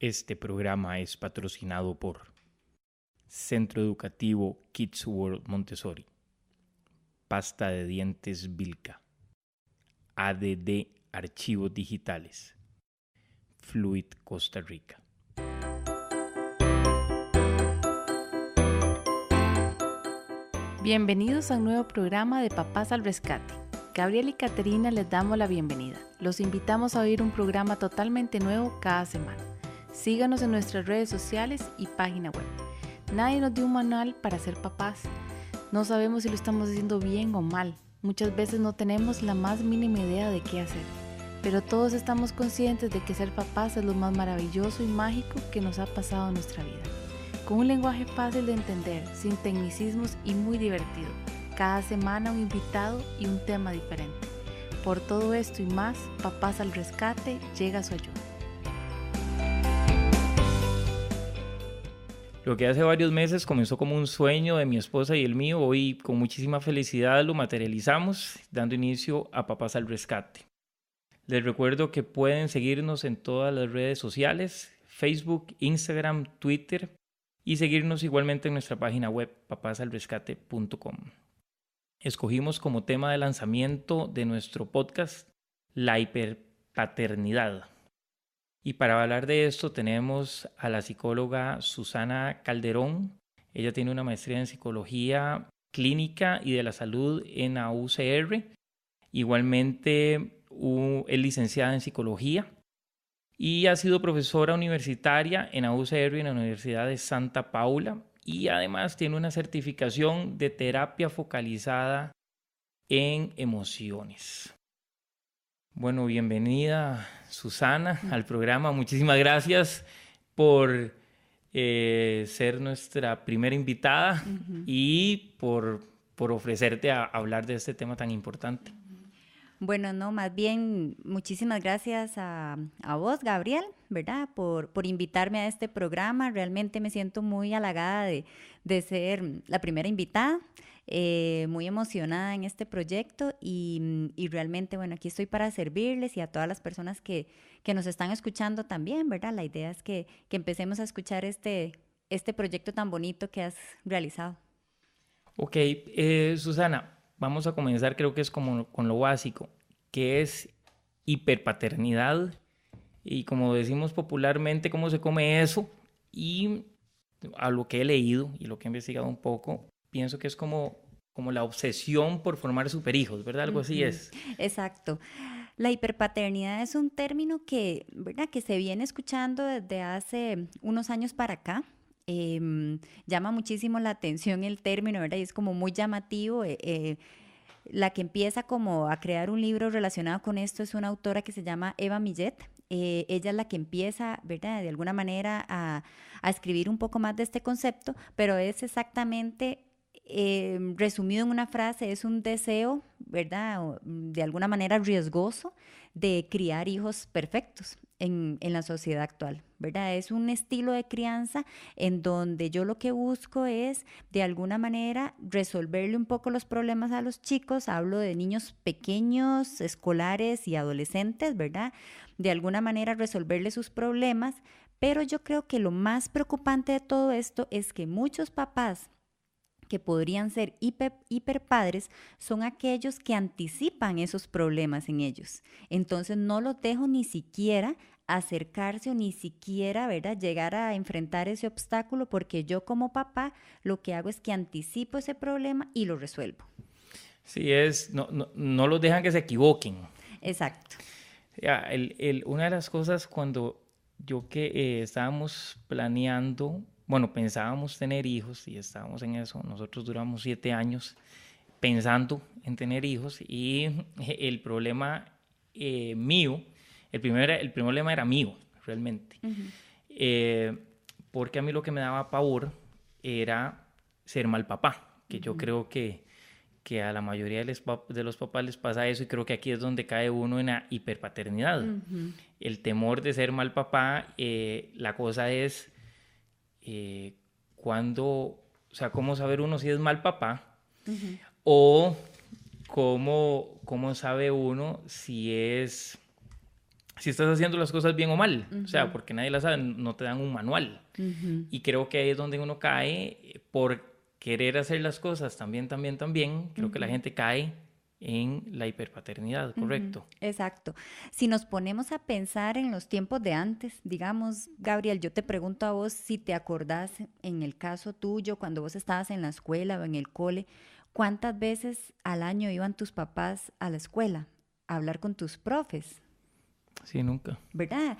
Este programa es patrocinado por Centro Educativo Kids World Montessori, Pasta de Dientes Vilca, ADD Archivos Digitales, Fluid Costa Rica. Bienvenidos a un nuevo programa de Papás al Rescate. Gabriel y Caterina les damos la bienvenida. Los invitamos a oír un programa totalmente nuevo cada semana. Síganos en nuestras redes sociales y página web. Nadie nos dio un manual para ser papás. No sabemos si lo estamos haciendo bien o mal. Muchas veces no tenemos la más mínima idea de qué hacer. Pero todos estamos conscientes de que ser papás es lo más maravilloso y mágico que nos ha pasado en nuestra vida. Con un lenguaje fácil de entender, sin tecnicismos y muy divertido. Cada semana un invitado y un tema diferente. Por todo esto y más, Papás al Rescate llega a su ayuda. Lo que hace varios meses comenzó como un sueño de mi esposa y el mío, hoy con muchísima felicidad lo materializamos, dando inicio a Papás al Rescate. Les recuerdo que pueden seguirnos en todas las redes sociales, Facebook, Instagram, Twitter, y seguirnos igualmente en nuestra página web, papasalrescate.com. Escogimos como tema de lanzamiento de nuestro podcast la hiperpaternidad. Y para hablar de esto tenemos a la psicóloga Susana Calderón. Ella tiene una maestría en psicología clínica y de la salud en la UCR. Igualmente es licenciada en psicología y ha sido profesora universitaria en la UCR y en la Universidad de Santa Paula. Y además tiene una certificación de terapia focalizada en emociones. Bueno, bienvenida Susana al programa. Muchísimas gracias por ser nuestra primera invitada y por ofrecerte a hablar de este tema tan importante. Bueno, no, más bien muchísimas gracias a vos, Gabriel, ¿verdad? Por invitarme a este programa. Realmente me siento muy halagada de ser la primera invitada, muy emocionada en este proyecto y realmente, bueno, aquí estoy para servirles y a todas las personas que nos están escuchando también, ¿verdad? La idea es que empecemos a escuchar este proyecto tan bonito que has realizado. Ok, Susana, vamos a comenzar, creo que es como con lo básico, que es hiperpaternidad y, como decimos popularmente, cómo se come eso. Y a lo que he leído y lo que he investigado un poco, pienso que es como la obsesión por formar superhijos, ¿verdad? Algo así es. Exacto. La hiperpaternidad es un término que, ¿verdad?, que se viene escuchando desde hace unos años para acá. Llama muchísimo la atención el término, ¿verdad? Y es como muy llamativo. La que empieza como a crear un libro relacionado con esto es una autora que se llama Eva Millet. Ella es la que empieza, ¿verdad?, de alguna manera a escribir un poco más de este concepto, pero es exactamente, resumido en una frase, es un deseo, ¿verdad?, de alguna manera riesgoso de criar hijos perfectos en la sociedad actual, ¿verdad? Es un estilo de crianza en donde yo lo que busco es, de alguna manera, resolverle un poco los problemas a los chicos. Hablo de niños pequeños, escolares y adolescentes, ¿verdad? De alguna manera resolverle sus problemas, pero yo creo que lo más preocupante de todo esto es que muchos papás que podrían ser hiperpadres son aquellos que anticipan esos problemas en ellos. Entonces no los dejo ni siquiera acercarse o ni siquiera, ¿verdad?, llegar a enfrentar ese obstáculo, porque yo como papá lo que hago es que anticipo ese problema y lo resuelvo. Sí, no los dejan que se equivoquen. Exacto. Ya, una de las cosas cuando estábamos planeando, bueno, pensábamos tener hijos y estábamos en eso, nosotros duramos 7 años pensando en tener hijos y el problema mío, el primer problema era mío, realmente. Porque a mí lo que me daba pavor era ser mal papá, que yo creo que a la mayoría de los papás les pasa eso, y creo que aquí es donde cae uno en la hiperpaternidad. El temor de ser mal papá. La cosa es cómo saber uno si es mal papá, o cómo sabe uno si es si estás haciendo las cosas bien o mal, o sea, porque nadie las sabe, no te dan un manual. Y creo que ahí es donde uno cae por querer hacer las cosas también, creo que la gente cae en la hiperpaternidad, ¿correcto? Exacto. Si nos ponemos a pensar en los tiempos de antes, digamos, Gabriel, yo te pregunto a vos si te acordás en el caso tuyo, cuando vos estabas en la escuela o en el cole, ¿cuántas veces al año iban tus papás a la escuela a hablar con tus profes? Sí, nunca. ¿Verdad?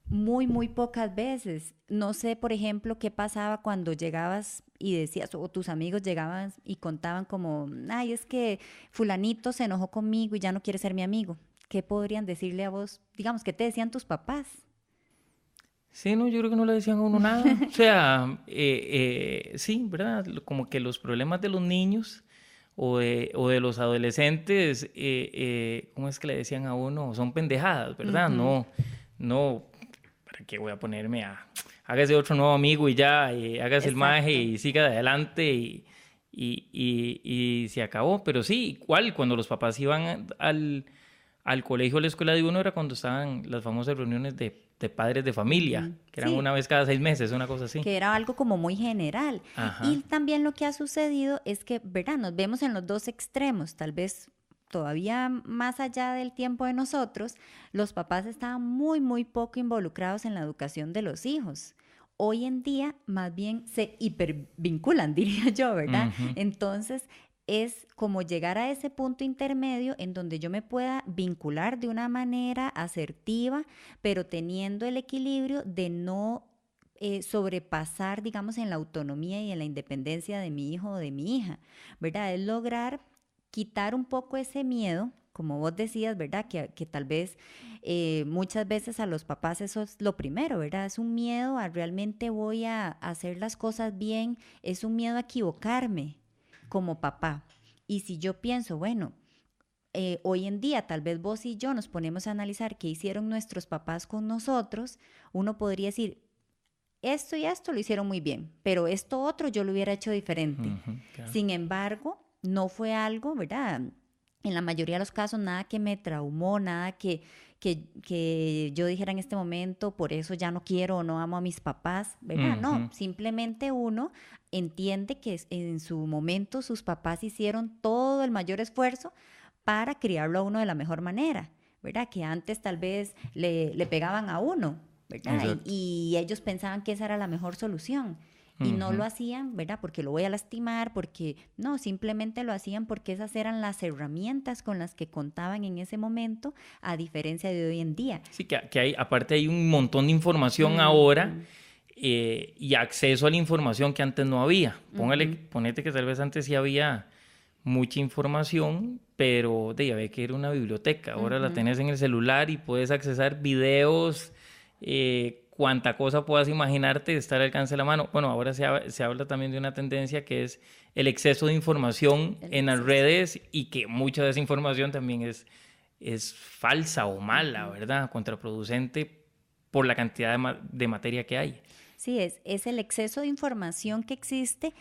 Muy, muy pocas veces. No sé, por ejemplo, qué pasaba cuando llegabas y decías, o tus amigos llegaban y contaban como, ay, es que fulanito se enojó conmigo y ya no quiere ser mi amigo. ¿Qué podrían decirle a vos? Digamos, ¿qué te decían tus papás? Sí, no, yo creo que no le decían a uno nada. O sea, sí, ¿verdad? Como que los problemas de los niños o de los adolescentes, ¿cómo es que le decían a uno? Son pendejadas, ¿verdad? No, ¿para qué voy a ponerme hágase otro nuevo amigo y ya, hágase el maje y siga adelante y se acabó. Pero sí, igual, cuando los papás iban al colegio o a la escuela de uno era cuando estaban las famosas reuniones de padres de familia, que eran una vez cada 6 meses, una cosa así. Que era algo como muy general. Ajá. Y también lo que ha sucedido es que, ¿verdad? Nos vemos en los dos extremos, tal vez todavía más allá del tiempo de nosotros, los papás estaban muy, muy poco involucrados en la educación de los hijos. Hoy en día, más bien, se hipervinculan, diría yo, ¿verdad? Entonces, es como llegar a ese punto intermedio en donde yo me pueda vincular de una manera asertiva, pero teniendo el equilibrio de no sobrepasar, digamos, en la autonomía y en la independencia de mi hijo o de mi hija, ¿verdad? Es lograr quitar un poco ese miedo, como vos decías, ¿verdad? Que tal vez muchas veces a los papás eso es lo primero, ¿verdad? Es un miedo a realmente voy a hacer las cosas bien, es un miedo a equivocarme como papá. Y si yo pienso, bueno, hoy en día tal vez vos y yo nos ponemos a analizar qué hicieron nuestros papás con nosotros, uno podría decir, esto y esto lo hicieron muy bien, pero esto otro yo lo hubiera hecho diferente. Claro. Sin embargo, no fue algo, ¿verdad? En la mayoría de los casos, nada que me traumó, nada que yo dijera en este momento, por eso ya no quiero o no amo a mis papás, ¿verdad? No, simplemente uno entiende que en su momento sus papás hicieron todo el mayor esfuerzo para criarlo a uno de la mejor manera, ¿verdad? Que antes tal vez le pegaban a uno, ¿verdad? Y ellos pensaban que esa era la mejor solución. Y no lo hacían, ¿verdad? Porque lo voy a lastimar, porque no, simplemente lo hacían porque esas eran las herramientas con las que contaban en ese momento, a diferencia de hoy en día. Sí, que hay, aparte hay un montón de información ahora y acceso a la información que antes no había. Ponete que tal vez antes sí había mucha información, pero ya ve que era una biblioteca. Ahora la tenés en el celular y puedes accesar videos, cuánta cosa puedas imaginarte estar al alcance de la mano. Bueno, ahora se habla también de una tendencia que es el exceso de información en las redes y que mucha de esa información también es falsa o mala, ¿verdad? Contraproducente por la cantidad de materia que hay. Sí, es el exceso de información que existe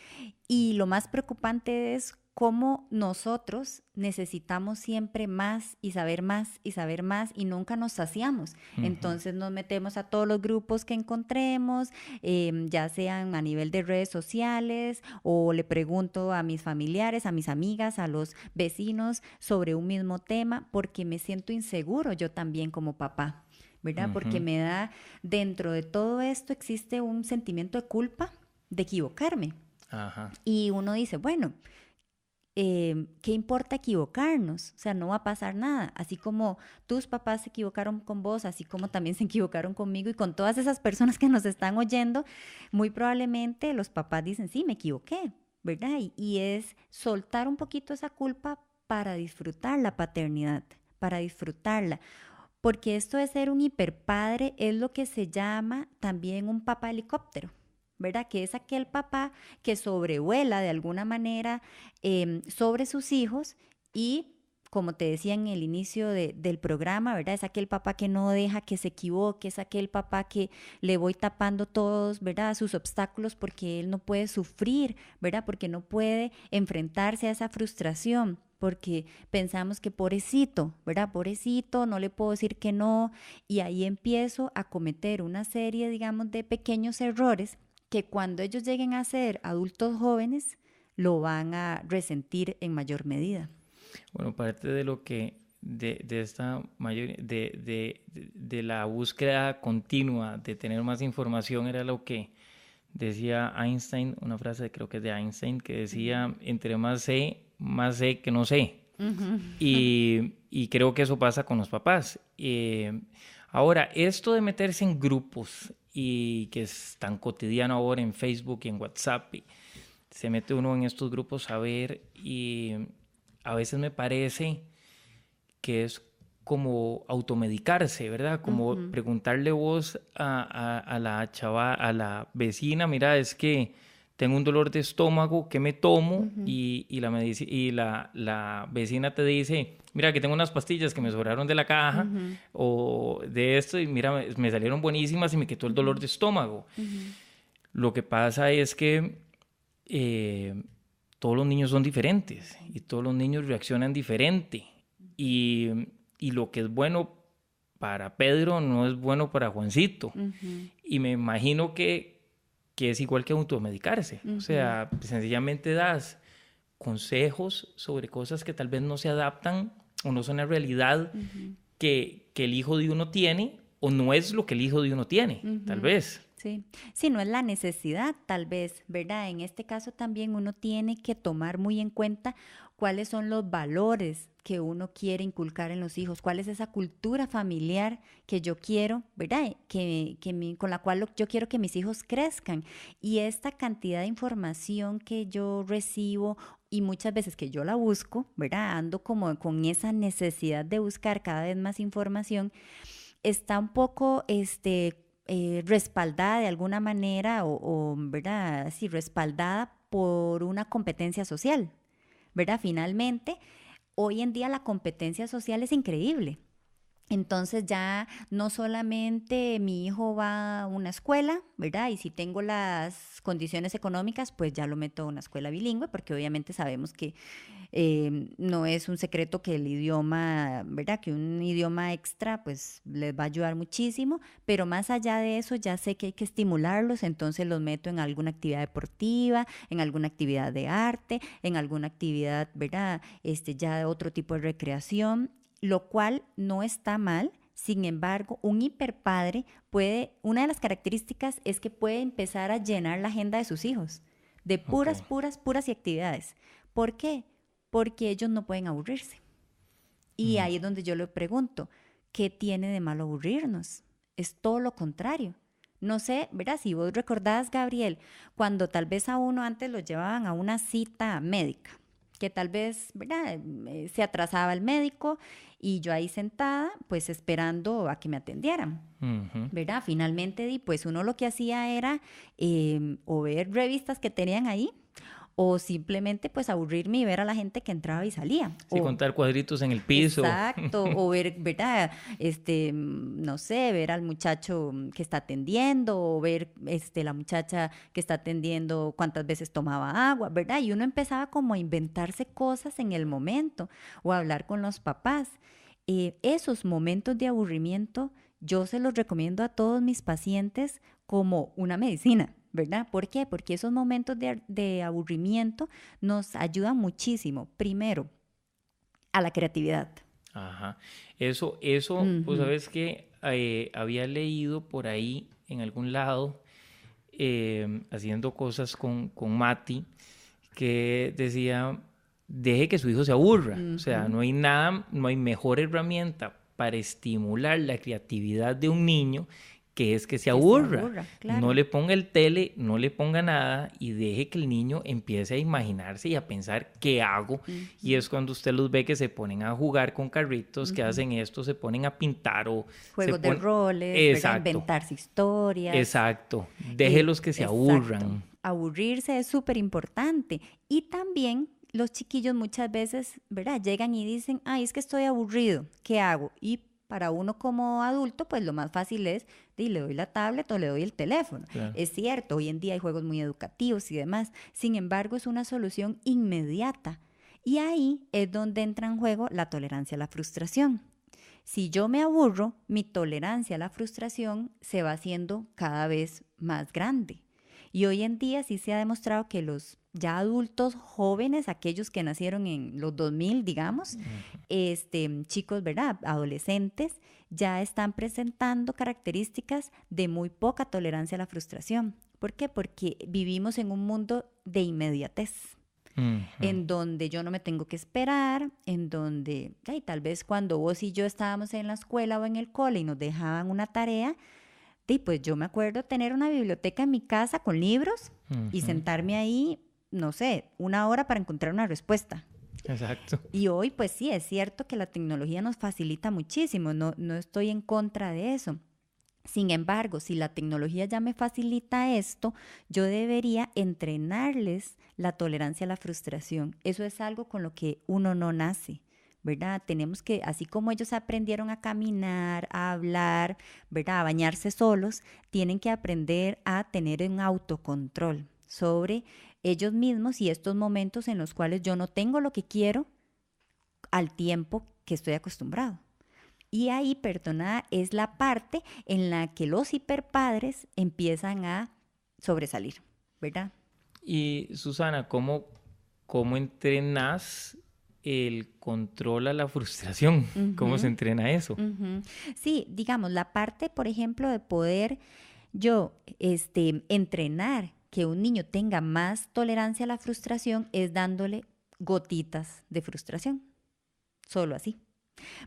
y lo más preocupante es cómo nosotros necesitamos siempre más y saber más y saber más y nunca nos saciamos. Entonces nos metemos a todos los grupos que encontremos, ya sean a nivel de redes sociales o le pregunto a mis familiares, a mis amigas, a los vecinos sobre un mismo tema porque me siento inseguro yo también como papá, ¿verdad? Porque me da, dentro de todo esto existe un sentimiento de culpa de equivocarme. Y uno dice, bueno, ¿qué importa equivocarnos? O sea, no va a pasar nada. Así como tus papás se equivocaron con vos, así como también se equivocaron conmigo y con todas esas personas que nos están oyendo, muy probablemente los papás dicen, sí, me equivoqué, ¿verdad? Y es soltar un poquito esa culpa para disfrutar la paternidad, para disfrutarla. Porque esto de ser un hiperpadre es lo que se llama también un papá helicóptero, ¿verdad? Que es aquel papá que sobrevuela de alguna manera sobre sus hijos y, como te decía en el inicio del programa, ¿verdad? Es aquel papá que no deja que se equivoque, es aquel papá que le voy tapando todos, ¿verdad? Sus obstáculos porque él no puede sufrir, ¿verdad? Porque no puede enfrentarse a esa frustración, porque pensamos que pobrecito, ¿verdad? Pobrecito, no le puedo decir que no, y ahí empiezo a cometer una serie, digamos, de pequeños errores que cuando ellos lleguen a ser adultos jóvenes lo van a resentir en mayor medida. Bueno, parte de lo que de esta mayor de la búsqueda continua de tener más información era lo que decía Einstein, una frase creo que es de Einstein, que decía, entre más sé que no sé. Uh-huh. Y creo que eso pasa con los papás. Ahora, esto de meterse en grupos y que es tan cotidiano ahora en Facebook y en WhatsApp, y se mete uno en estos grupos a ver, y a veces me parece que es como automedicarse, ¿verdad? Como uh-huh. preguntarle vos a la vecina, mira, es que tengo un dolor de estómago, ¿qué me tomo? Uh-huh. Y la vecina te dice, mira, que tengo unas pastillas que me sobraron de la caja, uh-huh. o de esto, y mira, me salieron buenísimas y me quitó el dolor de estómago. Uh-huh. Lo que pasa es que todos los niños son diferentes y todos los niños reaccionan diferente. Y lo que es bueno para Pedro no es bueno para Juancito. Uh-huh. Y me imagino que es igual que automedicarse. Uh-huh. O sea, sencillamente das consejos sobre cosas que tal vez no se adaptan o no son la realidad uh-huh. que el hijo de uno tiene, o no es lo que el hijo de uno tiene, uh-huh. tal vez. Sí, no es la necesidad, tal vez, ¿verdad? En este caso también uno tiene que tomar muy en cuenta cuáles son los valores que uno quiere inculcar en los hijos, cuál es esa cultura familiar que yo quiero, ¿verdad? Con la cual yo quiero que mis hijos crezcan. Y esta cantidad de información que yo recibo y muchas veces que yo la busco, ¿verdad? Ando como con esa necesidad de buscar cada vez más información, está un poco respaldada de alguna manera o ¿verdad? Sí, respaldada por una competencia social, ¿verdad? Finalmente, hoy en día la competencia social es increíble. Entonces ya no solamente mi hijo va a una escuela, ¿verdad? Y si tengo las condiciones económicas, pues ya lo meto a una escuela bilingüe, porque obviamente sabemos que no es un secreto que el idioma, ¿verdad? Que un idioma extra, pues les va a ayudar muchísimo, pero más allá de eso ya sé que hay que estimularlos, entonces los meto en alguna actividad deportiva, en alguna actividad de arte, en alguna actividad, ¿verdad? Ya de otro tipo de recreación, lo cual no está mal. Sin embargo, un hiperpadre una de las características es que puede empezar a llenar la agenda de sus hijos de puras y actividades. ¿Por qué? Porque ellos no pueden aburrirse. Y ahí es donde yo le pregunto, ¿qué tiene de malo aburrirnos? Es todo lo contrario. No sé, ¿verdad? Si vos recordás, Gabriel, cuando tal vez a uno antes lo llevaban a una cita médica, que tal vez, ¿verdad? Se atrasaba el médico y yo ahí sentada, pues esperando a que me atendieran, uh-huh. ¿verdad? Finalmente, pues uno lo que hacía era o ver revistas que tenían ahí, o simplemente pues aburrirme y ver a la gente que entraba y salía. Sí, contar cuadritos en el piso. Exacto, o ver, ¿verdad? No sé, ver al muchacho que está atendiendo, o ver la muchacha que está atendiendo cuántas veces tomaba agua, ¿verdad? Y uno empezaba como a inventarse cosas en el momento, o a hablar con los papás. Esos momentos de aburrimiento yo se los recomiendo a todos mis pacientes como una medicina, ¿verdad? ¿Por qué? Porque esos momentos de aburrimiento nos ayudan muchísimo, primero, a la creatividad. Ajá. Eso uh-huh. Pues sabes que había leído por ahí en algún lado, haciendo cosas con Mati, que decía, deje que su hijo se aburra. Uh-huh. O sea, no hay mejor herramienta para estimular la creatividad de un niño que es que se aburra. Claro. No le ponga el tele, no le ponga nada y deje que el niño empiece a imaginarse y a pensar qué hago. Uh-huh. Y es cuando usted los ve que se ponen a jugar con carritos, uh-huh. que hacen esto, se ponen a pintar o juegos de roles, inventarse historias. Exacto. Déjelos que se aburran. Aburrirse es súper importante. Y también los chiquillos muchas veces, ¿verdad? Llegan y dicen, ay, es que estoy aburrido, ¿qué hago? Y para uno como adulto, pues lo más fácil es, le doy la tablet o le doy el teléfono. Claro. Es cierto, hoy en día hay juegos muy educativos y demás. Sin embargo, es una solución inmediata. Y ahí es donde entra en juego la tolerancia a la frustración. Si yo me aburro, mi tolerancia a la frustración se va haciendo cada vez más grande. Y hoy en día sí se ha demostrado que los ya adultos jóvenes, aquellos que nacieron en los 2000, digamos, chicos, ¿verdad? Adolescentes, ya están presentando características de muy poca tolerancia a la frustración. ¿Por qué? Porque vivimos en un mundo de inmediatez. En donde yo no me tengo que esperar, en donde tal vez cuando vos y yo estábamos en la escuela o en el cole y nos dejaban una tarea, pues yo me acuerdo tener una biblioteca en mi casa con libros y sentarme ahí, no sé, 1 hora para encontrar una respuesta. Exacto. Y hoy pues sí, es cierto que la tecnología nos facilita muchísimo, no estoy en contra de eso. Sin embargo, si la tecnología ya me facilita esto, yo debería entrenarles la tolerancia a la frustración. Eso es algo con lo que uno no nace, ¿verdad? Tenemos que, así como ellos aprendieron a caminar, a hablar, ¿verdad? A bañarse solos, tienen que aprender a tener un autocontrol sobre ellos mismos y estos momentos en los cuales yo no tengo lo que quiero al tiempo que estoy acostumbrado. Y ahí, perdona, es la parte en la que los hiperpadres empiezan a sobresalir, ¿verdad? Y Susana, ¿cómo entrenas el control a la frustración? ¿Cómo se entrena eso? Sí, digamos, la parte, por ejemplo, de poder yo entrenar que un niño tenga más tolerancia a la frustración es dándole gotitas de frustración, solo así.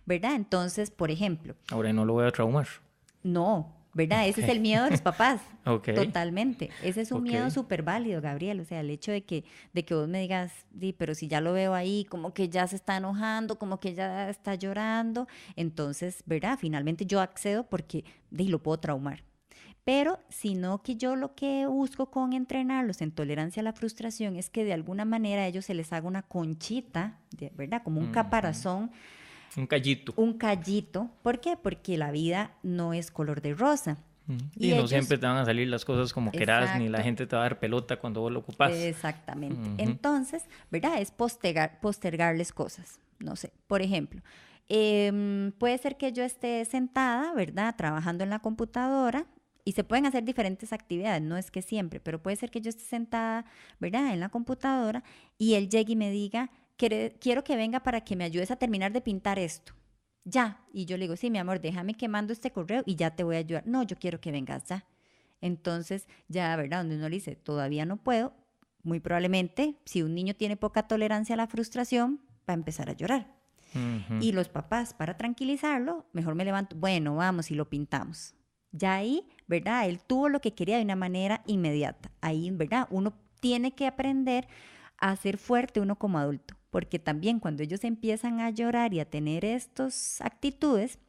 ¿Verdad? Entonces, por ejemplo... Ahora no lo voy a traumar. No, ¿verdad? Ese es el miedo de los papás. Totalmente. Ese es un miedo súper válido, Gabriel. O sea, el hecho de que vos me digas, pero si ya lo veo ahí, como que ya se está enojando, como que ya está llorando. Entonces, ¿verdad? Finalmente yo accedo porque lo puedo traumar. Pero, sino que yo lo que busco con entrenarlos en tolerancia a la frustración es que de alguna manera a ellos se les haga una conchita, ¿verdad? Como un caparazón. Un callito. Un callito. ¿Por qué? Porque la vida no es color de rosa. Y no ellos... siempre te van a salir las cosas como querás, ni la gente te va a dar pelota cuando vos lo ocupás. Exactamente. Entonces, ¿verdad? Es postergarles cosas. No sé, por ejemplo, puede ser que yo esté sentada, ¿verdad? Trabajando en la computadora y se pueden hacer diferentes actividades, no es que siempre, pero puede ser que yo esté sentada, ¿verdad? En la computadora y él llegue y me diga... quiero que venga para que me ayudes a terminar de pintar esto. Ya. Y yo le digo, sí, mi amor, déjame que mando este correo y ya te voy a ayudar. No, yo quiero que vengas ya. Entonces, ya, ¿verdad? Donde uno le dice, todavía no puedo, muy probablemente, si un niño tiene poca tolerancia a la frustración, va a empezar a llorar. Y los papás, para tranquilizarlo, mejor me levanto, bueno, vamos y lo pintamos. Ya ahí, ¿verdad? Él tuvo lo que quería de una manera inmediata. Ahí, ¿verdad? Uno tiene que aprender a ser fuerte uno como adulto. Porque también cuando ellos empiezan a llorar y a tener estas actitudes,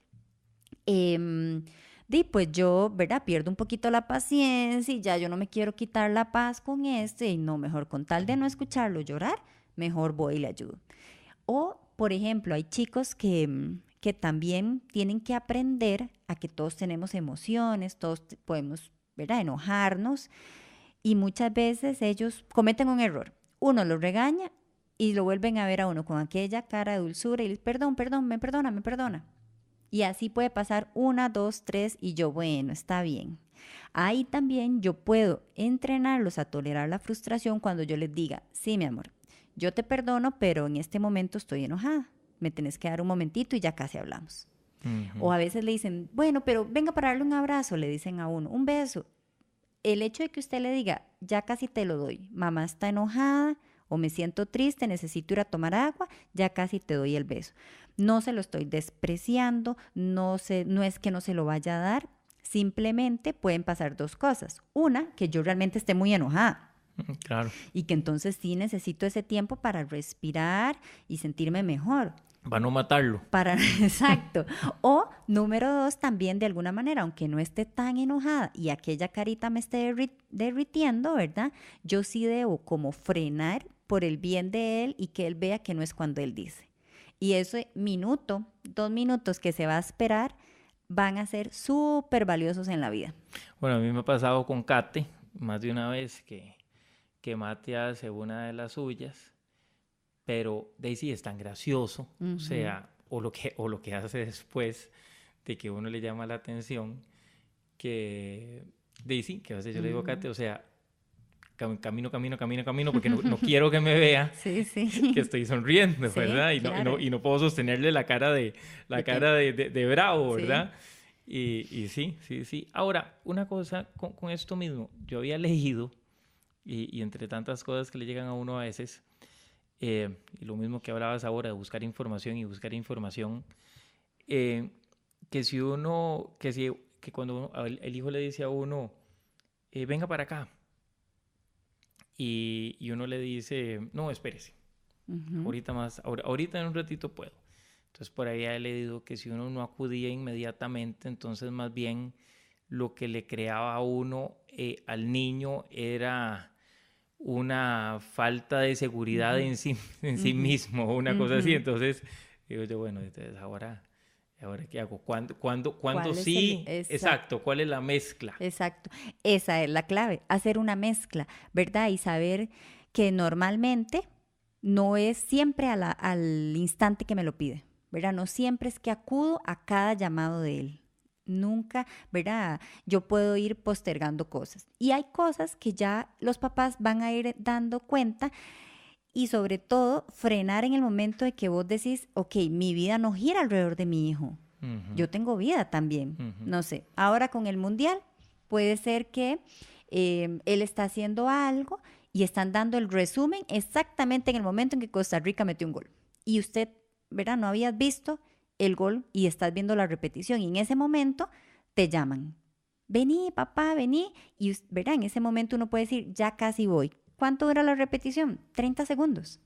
pues yo, ¿verdad? Pierdo un poquito la paciencia y ya yo no me quiero quitar la paz con esto y no, mejor con tal de no escucharlo llorar, mejor voy y le ayudo. O, por ejemplo, hay chicos que también tienen que aprender a que todos tenemos emociones, todos podemos, ¿verdad? Enojarnos y muchas veces ellos cometen un error. Uno los regaña y lo vuelven a ver a uno con aquella cara de dulzura y perdón, me perdona. Y así puede pasar 1, 2, 3 y yo, bueno, está bien. Ahí también yo puedo entrenarlos a tolerar la frustración cuando yo les diga, sí, mi amor, yo te perdono, pero en este momento estoy enojada. Me tenés que dar un momentito y ya casi hablamos. O a veces le dicen, bueno, pero venga para darle un abrazo, le dicen a uno, un beso. El hecho de que usted le diga, ya casi te lo doy, mamá está enojada, o me siento triste, necesito ir a tomar agua, ya casi te doy el beso. No se lo estoy despreciando, no es que no se lo vaya a dar, simplemente pueden pasar 2 cosas. Una, que yo realmente esté muy enojada. Claro. Y que entonces sí necesito ese tiempo para respirar y sentirme mejor. Para no matarlo. Exacto. O número 2, también de alguna manera, aunque no esté tan enojada y aquella carita me esté derritiendo, ¿verdad? Yo sí debo como frenar por el bien de él y que él vea que no es cuando él dice. Y ese minuto, 2 minutos que se va a esperar van a ser súper valiosos en la vida. Bueno, a mí me ha pasado con Kate más de una vez que Mate hace una de las suyas, pero Daisy es tan gracioso, Uh-huh. o sea, o lo que hace después de que uno le llama la atención, que Daisy, que a veces yo le digo a Kate, o sea, camino, porque no quiero que me vea Sí, sí. que estoy sonriendo, Sí, ¿verdad? claro. Y no puedo sostenerle la cara de bravo, Sí. ¿verdad? Y sí. Ahora, una cosa con esto mismo, yo había leído, y entre tantas cosas que le llegan a uno a veces, y lo mismo que hablabas ahora de buscar información, que cuando el hijo le dice a uno, venga para acá, y uno le dice, no, espérese, Uh-huh. ahorita en un ratito puedo. Entonces por ahí he leído que si uno no acudía inmediatamente, entonces más bien lo que le creaba a uno, al niño, era una falta de seguridad Uh-huh. en sí Uh-huh. mismo, una cosa así. Uh-huh. Entonces digo yo, bueno, entonces ahora ¿qué hago? ¿Cuándo ¿Cuál es el...? sí? Exacto, ¿cuál es la mezcla? Exacto. Esa es la clave, hacer una mezcla, ¿verdad? Y saber que normalmente no es siempre al instante que me lo pide, ¿verdad? No siempre es que acudo a cada llamado de él. Nunca, ¿verdad? Yo puedo ir postergando cosas. Y hay cosas que ya los papás van a ir dando cuenta y sobre todo frenar en el momento de que vos decís, ok, mi vida no gira alrededor de mi hijo. Ujú, Yo tengo vida también. ujú, No sé, ahora con el mundial puede ser que él está haciendo algo y están dando el resumen exactamente en el momento en que Costa Rica metió un gol. Y usted, ¿verdad? No habías visto el gol y estás viendo la repetición. Y en ese momento te llaman. Vení, papá, vení. Y, ¿verdad? En ese momento uno puede decir, ya casi voy. ¿Cuánto dura la repetición? 30 segundos.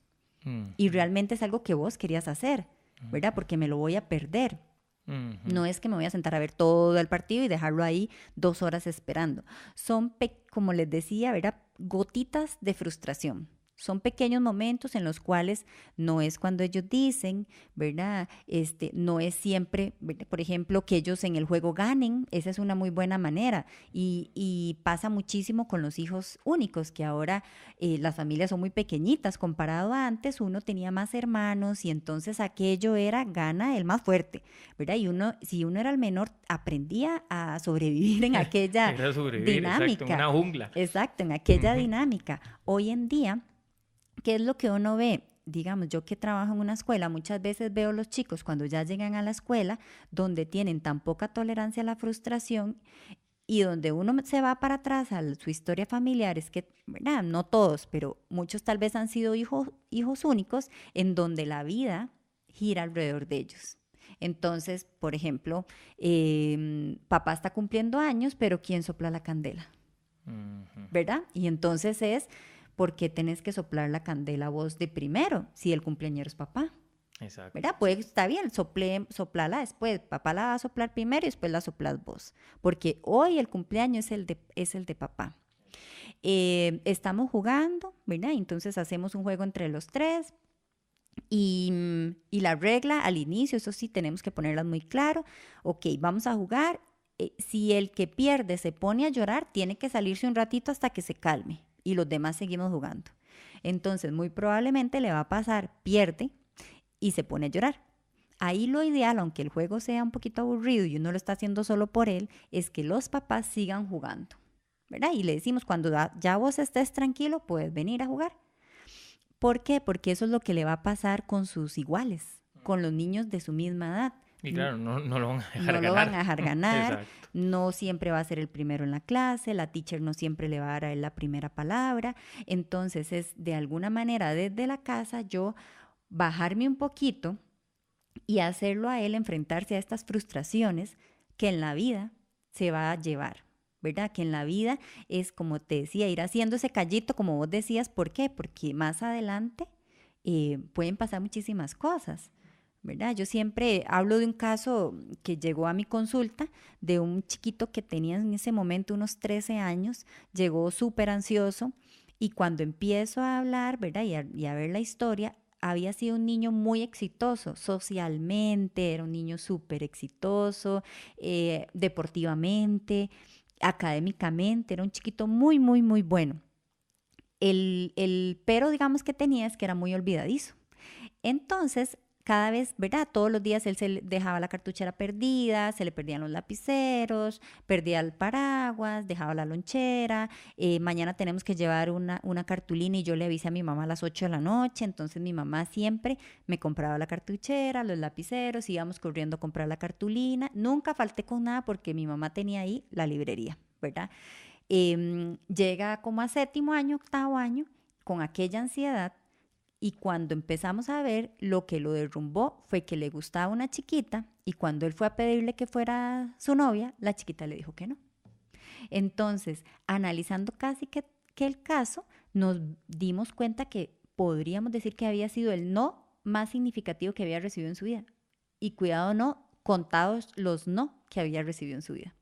Y ujú, realmente es algo que vos querías hacer, ¿verdad? Porque me lo voy a perder. ujú. No es que me voy a sentar a ver todo el partido y dejarlo ahí 2 horas esperando. Son, como les decía, ¿verdad? Gotitas de frustración. Son pequeños momentos en los cuales no es cuando ellos dicen, ¿verdad? No es siempre, ¿verdad? Por ejemplo, que ellos en el juego ganen. Esa es una muy buena manera. Y pasa muchísimo con los hijos únicos, que ahora las familias son muy pequeñitas. Comparado a antes, uno tenía más hermanos y entonces aquello era gana el más fuerte, ¿verdad? Y uno, si uno era el menor, aprendía a sobrevivir en aquella Era sobrevivir, exacto, en dinámica. una jungla. Exacto, en aquella Ujú, dinámica. Hoy en día, ¿qué es lo que uno ve? Digamos, yo que trabajo en una escuela, muchas veces veo los chicos cuando ya llegan a la escuela, donde tienen tan poca tolerancia a la frustración y donde uno se va para atrás a su historia familiar, es que, ¿verdad? No todos, pero muchos tal vez han sido hijos únicos en donde la vida gira alrededor de ellos. Entonces, por ejemplo, papá está cumpliendo años, pero ¿quién sopla la candela? ujú, ¿Verdad? Y entonces es, ¿por qué tenés que soplar la candela vos de primero si el cumpleañero es papá? exacto. ¿Verdad? Pues está bien, soplala después. Papá la va a soplar primero y después la soplas vos. Porque hoy el cumpleaños es el de papá. Estamos jugando, ¿verdad? Entonces hacemos un juego entre los tres. Y la regla al inicio, eso sí, tenemos que ponerlas muy claro. Ok, vamos a jugar. Si el que pierde se pone a llorar, tiene que salirse un ratito hasta que se calme. Y los demás seguimos jugando. Entonces, muy probablemente le va a pasar, pierde y se pone a llorar. Ahí lo ideal, aunque el juego sea un poquito aburrido y uno lo está haciendo solo por él, es que los papás sigan jugando, ¿verdad? Y le decimos, cuando ya vos estés tranquilo, puedes venir a jugar. ¿Por qué? Porque eso es lo que le va a pasar con sus iguales, con los niños de su misma edad. Y claro, no lo van a dejar No lo van a ganar. dejar ganar, Exacto. no siempre va a ser el primero en la clase, la teacher no siempre le va a dar a él la primera palabra. Entonces es de alguna manera desde la casa yo bajarme un poquito y hacerlo a él enfrentarse a estas frustraciones que en la vida se va a llevar, ¿verdad? Que en la vida es, como te decía, ir haciendo ese callito, como vos decías. ¿Por qué? Porque más adelante pueden pasar muchísimas cosas, ¿verdad? Yo siempre hablo de un caso que llegó a mi consulta de un chiquito que tenía en ese momento unos 13 años, llegó súper ansioso y cuando empiezo a hablar, ¿verdad? Y a ver la historia, había sido un niño muy exitoso socialmente, era un niño súper exitoso, deportivamente, académicamente, era un chiquito muy, muy, muy bueno. El pero, digamos, que tenía es que era muy olvidadizo. Entonces, cada vez, ¿verdad? Todos los días él se le dejaba la cartuchera perdida, se le perdían los lapiceros, perdía el paraguas, dejaba la lonchera. Mañana tenemos que llevar una cartulina y yo le avisé a mi mamá a las 8 de la noche. Entonces mi mamá siempre me compraba la cartuchera, los lapiceros, íbamos corriendo a comprar la cartulina. Nunca falté con nada porque mi mamá tenía ahí la librería, ¿verdad? Llega como a 7º año, 8º año, con aquella ansiedad. Y cuando empezamos a ver, lo que lo derrumbó fue que le gustaba una chiquita y cuando él fue a pedirle que fuera su novia, la chiquita le dijo que no. Entonces, analizando casi que el caso, nos dimos cuenta que podríamos decir que había sido el no más significativo que había recibido en su vida. Y cuidado no, contados los no que había recibido en su vida.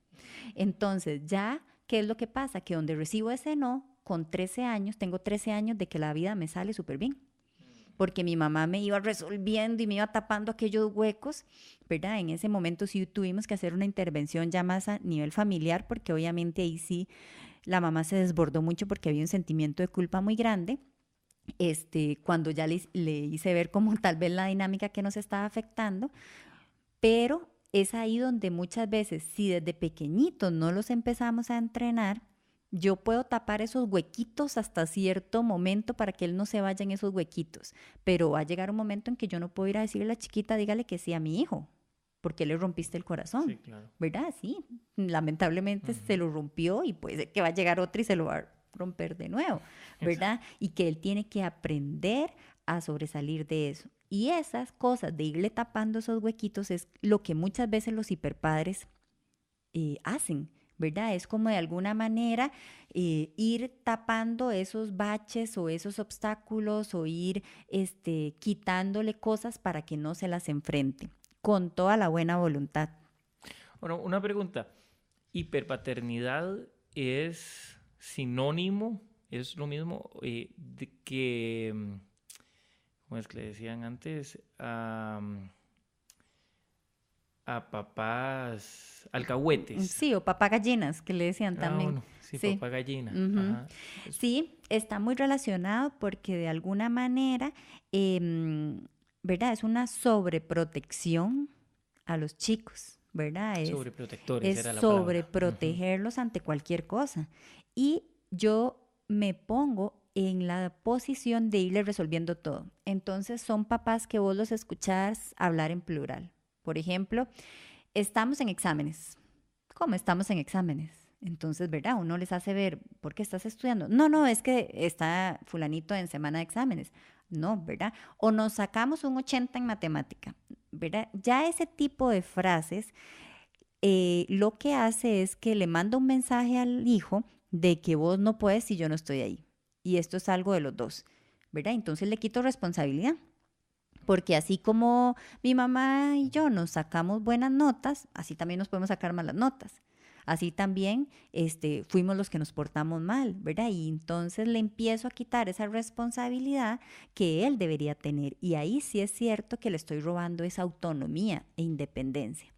Entonces, ya, ¿qué es lo que pasa? Que donde recibo ese no, con 13 años, tengo 13 años de que la vida me sale súper bien. Porque mi mamá me iba resolviendo y me iba tapando aquellos huecos, ¿verdad? En ese momento sí tuvimos que hacer una intervención ya más a nivel familiar, porque obviamente ahí sí la mamá se desbordó mucho porque había un sentimiento de culpa muy grande. Cuando ya le hice ver como tal vez la dinámica que nos estaba afectando, pero es ahí donde muchas veces, si desde pequeñitos no los empezamos a entrenar, yo puedo tapar esos huequitos hasta cierto momento para que él no se vaya en esos huequitos, pero va a llegar un momento en que yo no puedo ir a decirle a la chiquita, dígale que sí a mi hijo, porque le rompiste el corazón, Sí, claro. ¿verdad? Sí, lamentablemente se lo rompió y puede ser que va a llegar otra y se lo va a romper de nuevo, ¿verdad? Y que él tiene que aprender a sobresalir de eso. Y esas cosas de irle tapando esos huequitos es lo que muchas veces los hiperpadres hacen, ¿verdad? Es como de alguna manera ir tapando esos baches o esos obstáculos o ir quitándole cosas para que no se las enfrente, con toda la buena voluntad. Bueno, una pregunta. ¿Hiperpaternidad es sinónimo, es lo mismo de que, ¿cómo es que le decían antes? A papás alcahuetes? Sí, o papá gallinas, que le decían también. Bueno, sí, Sí. papá gallina. Uh-huh. Ajá. Sí, está muy relacionado porque de alguna manera, ¿verdad? Es una sobreprotección a los chicos, ¿verdad? Sobreprotectores Es era la palabra. sobreprotegerlos ante cualquier cosa. Y yo me pongo en la posición de irle resolviendo todo. Entonces son papás que vos los escuchás hablar en plural. Por ejemplo, estamos en exámenes. ¿Cómo estamos en exámenes? Entonces, ¿verdad? Uno les hace ver, ¿por qué estás estudiando? No, es que está fulanito en semana de exámenes. No, ¿verdad? O nos sacamos un 80 en matemática, ¿verdad? Ya ese tipo de frases lo que hace es que le manda un mensaje al hijo de que vos no puedes si yo no estoy ahí. Y esto es algo de los dos, ¿verdad? Entonces le quito responsabilidad. Porque así como mi mamá y yo nos sacamos buenas notas, así también nos podemos sacar malas notas. Así también fuimos los que nos portamos mal, ¿verdad? Y entonces le empiezo a quitar esa responsabilidad que él debería tener. Y ahí sí es cierto que le estoy robando esa autonomía e independencia.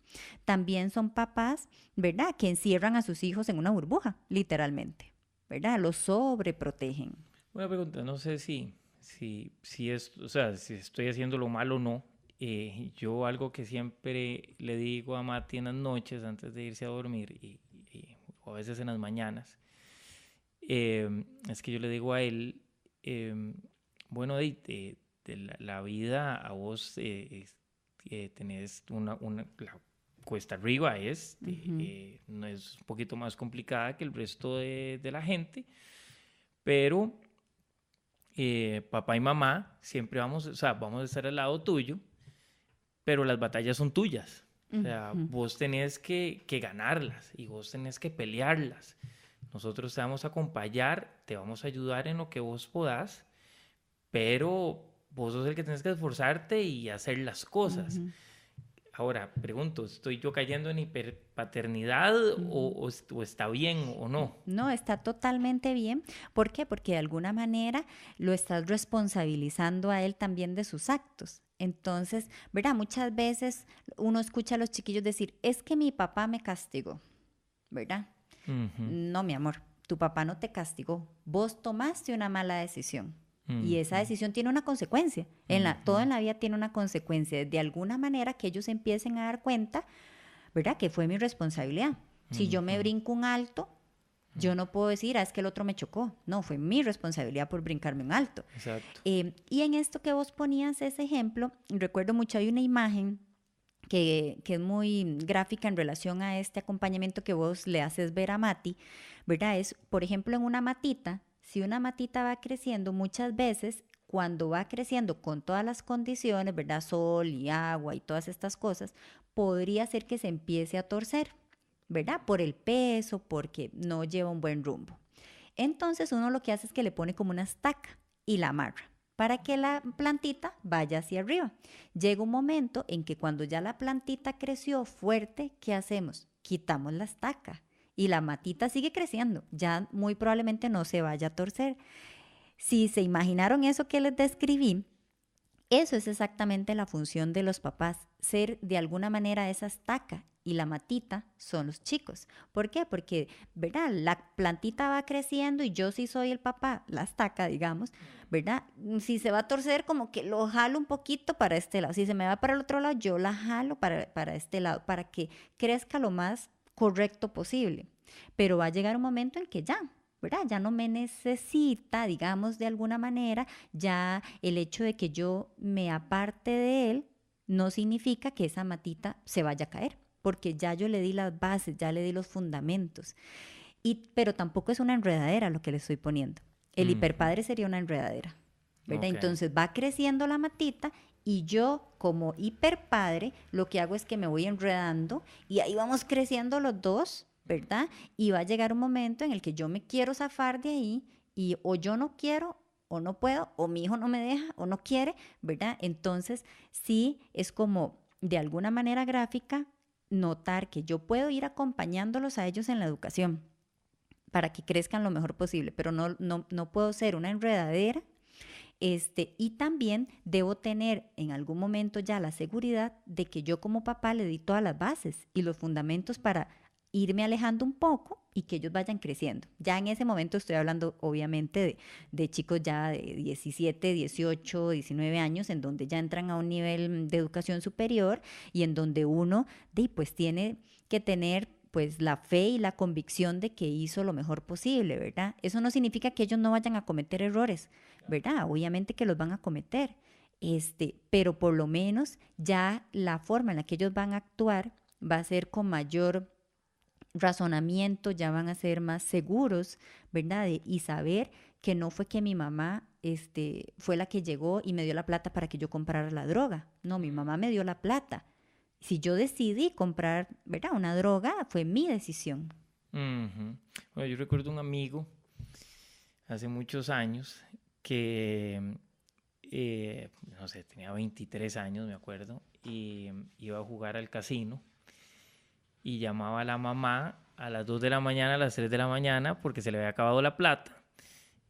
También son papás, ¿verdad?, que encierran a sus hijos en una burbuja, literalmente, ¿verdad? Los sobreprotegen. Una pregunta, no sé si es, o sea, si estoy haciendo lo malo o no. Yo algo que siempre le digo a Mati en las noches antes de irse a dormir o a veces en las mañanas, es que yo le digo a él, bueno, de la vida a vos tenés la cuesta arriba no es un poquito más complicada que el resto de la gente, pero papá y mamá siempre vamos a estar al lado tuyo, pero las batallas son tuyas. O sea, vos tenés que ganarlas y vos tenés que pelearlas. Nosotros te vamos a acompañar, te vamos a ayudar en lo que vos podás, pero vos sos el que tenés que esforzarte y hacer las cosas. Ahora, pregunto, ¿estoy yo cayendo en hiperpaternidad o está bien o no? No, está totalmente bien. ¿Por qué? Porque de alguna manera lo estás responsabilizando a él también de sus actos. Entonces, ¿verdad? Muchas veces uno escucha a los chiquillos decir, es que mi papá me castigó, ¿verdad? No, mi amor, tu papá no te castigó. Vos tomaste una mala decisión, Y esa decisión tiene una consecuencia. Todo en la vida tiene una consecuencia. De alguna manera que ellos empiecen a dar cuenta, ¿verdad? Que fue mi responsabilidad. Si yo me brinco un alto, yo no puedo decir, es que el otro me chocó. No, fue mi responsabilidad por brincarme un alto. Exacto. Y en esto que vos ponías ese ejemplo, recuerdo mucho, hay una imagen que es muy gráfica en relación a este acompañamiento que vos le haces ver a Mati, ¿verdad? Es, por ejemplo, en una matita, si una matita va creciendo, muchas veces cuando va creciendo con todas las condiciones, ¿verdad? Sol y agua y todas estas cosas, podría ser que se empiece a torcer, ¿verdad? Por el peso, porque no lleva un buen rumbo. Entonces uno lo que hace es que le pone como una estaca y la amarra para que la plantita vaya hacia arriba. Llega un momento en que cuando ya la plantita creció fuerte, ¿qué hacemos? Quitamos la estaca y la matita sigue creciendo, ya muy probablemente no se vaya a torcer. Si se imaginaron eso que les describí, eso es exactamente la función de los papás, ser de alguna manera esa estaca y la matita son los chicos. ¿Por qué? Porque, ¿verdad? La plantita va creciendo y yo sí soy el papá, la estaca, digamos, ¿verdad? Si se va a torcer, como que lo jalo un poquito para este lado. Si se me va para el otro lado, yo la jalo para este lado, para que crezca lo más correcto posible. Pero va a llegar un momento en que ya, ¿verdad? Ya no me necesita, digamos, de alguna manera, ya el hecho de que yo me aparte de él no significa que esa matita se vaya a caer, porque ya yo le di las bases, ya le di los fundamentos. Pero tampoco es una enredadera lo que le estoy poniendo. El hiperpadre sería una enredadera, ¿verdad? Okay. Entonces va creciendo la matita y yo como hiperpadre lo que hago es que me voy enredando y ahí vamos creciendo los dos, ¿verdad? Y va a llegar un momento en el que yo me quiero zafar de ahí y o yo no quiero o no puedo, o mi hijo no me deja o no quiere, ¿verdad? Entonces sí es como de alguna manera gráfica notar que yo puedo ir acompañándolos a ellos en la educación para que crezcan lo mejor posible, pero no puedo ser una enredadera. Y también debo tener en algún momento ya la seguridad de que yo como papá le di todas las bases y los fundamentos para irme alejando un poco y que ellos vayan creciendo. Ya en ese momento estoy hablando obviamente de chicos ya de 17, 18, 19 años, en donde ya entran a un nivel de educación superior y en donde uno pues tiene que tener pues la fe y la convicción de que hizo lo mejor posible, ¿verdad? Eso no significa que ellos no vayan a cometer errores, ¿verdad? Obviamente que los van a cometer, pero por lo menos ya la forma en la que ellos van a actuar va a ser con mayor razonamiento, ya van a ser más seguros, ¿verdad? Y saber que no fue que mi mamá fue la que llegó y me dio la plata para que yo comprara la droga. No, mi mamá me dio la plata. Si yo decidí comprar, ¿verdad?, una droga, fue mi decisión. Bueno, yo recuerdo un amigo hace muchos años que, no sé, tenía 23 años, me acuerdo, y iba a jugar al casino y llamaba a la mamá a las 2 de la mañana, a las 3 de la mañana, porque se le había acabado la plata.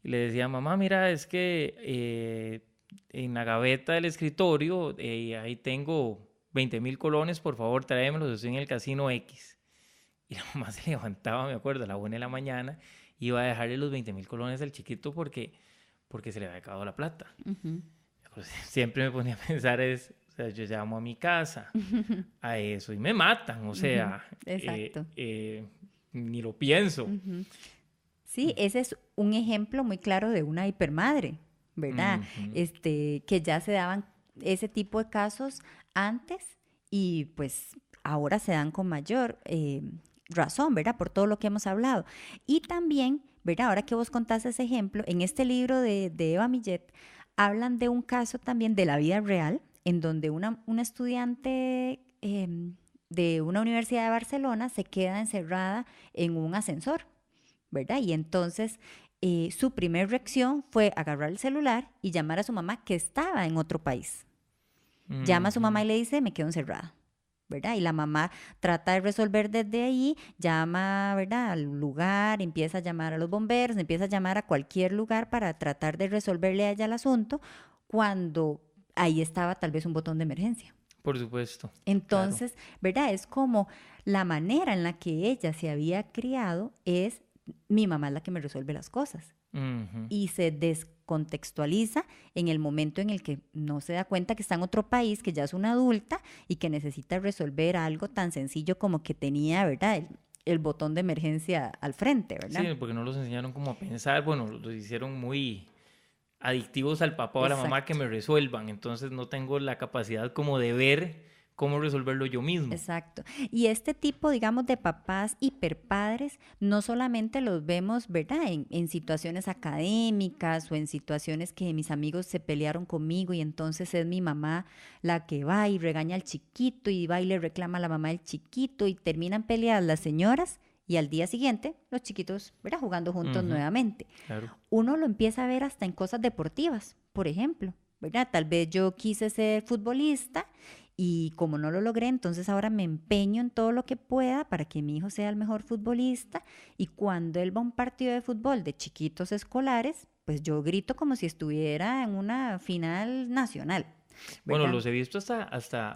Y le decía, mamá, mira, es que en la gaveta del escritorio, ahí tengo 20,000 colones, por favor, tráemelos, estoy en el casino X. Y la mamá se levantaba, me acuerdo, a la 1 de la mañana, iba a dejarle los 20,000 colones al chiquito porque se le había acabado la plata. Siempre me ponía a pensar o sea, yo llamo a mi casa a eso y me matan, o sea, exacto. Ni lo pienso. Sí, ese es un ejemplo muy claro de una hipermadre, ¿verdad? Que ya se daban ese tipo de casos antes y pues ahora se dan con mayor razón, ¿verdad? Por todo lo que hemos hablado. Y también, ¿verdad? Ahora que vos contás ese ejemplo, en este libro de Eva Millet, hablan de un caso también de la vida real, en donde una estudiante de una universidad de Barcelona se queda encerrada en un ascensor, ¿verdad? Y entonces su primera reacción fue agarrar el celular y llamar a su mamá que estaba en otro país. Llama a su mamá y le dice, me quedo encerrada, ¿verdad? Y la mamá trata de resolver desde ahí, llama, ¿verdad?, al lugar, empieza a llamar a los bomberos, empieza a llamar a cualquier lugar para tratar de resolverle a ella el asunto, cuando ahí estaba tal vez un botón de emergencia. Por supuesto. Entonces, claro, ¿verdad? Es como la manera en la que ella se había criado es mi mamá es la que me resuelve las cosas. Y se descontextualiza en el momento en el que no se da cuenta que está en otro país, que ya es una adulta y que necesita resolver algo tan sencillo como que tenía, ¿verdad? El botón de emergencia al frente, ¿verdad? Sí, porque no los enseñaron como a pensar, bueno, los hicieron muy adictivos al papá o a la mamá que me resuelvan, entonces no tengo la capacidad como de ver cómo resolverlo yo mismo. Exacto. Y este tipo, digamos, de papás hiperpadres, no solamente los vemos, ¿verdad? En situaciones académicas o en situaciones que mis amigos se pelearon conmigo y entonces es mi mamá la que va y regaña al chiquito y va y le reclama a la mamá del chiquito y terminan peleadas las señoras y al día siguiente los chiquitos, ¿verdad? Jugando juntos nuevamente. Claro. Uno lo empieza a ver hasta en cosas deportivas, por ejemplo, ¿verdad? Tal vez yo quise ser futbolista y como no lo logré, entonces ahora me empeño en todo lo que pueda para que mi hijo sea el mejor futbolista y cuando él va a un partido de fútbol de chiquitos escolares, pues yo grito como si estuviera en una final nacional, Bueno, ¿verdad? los he visto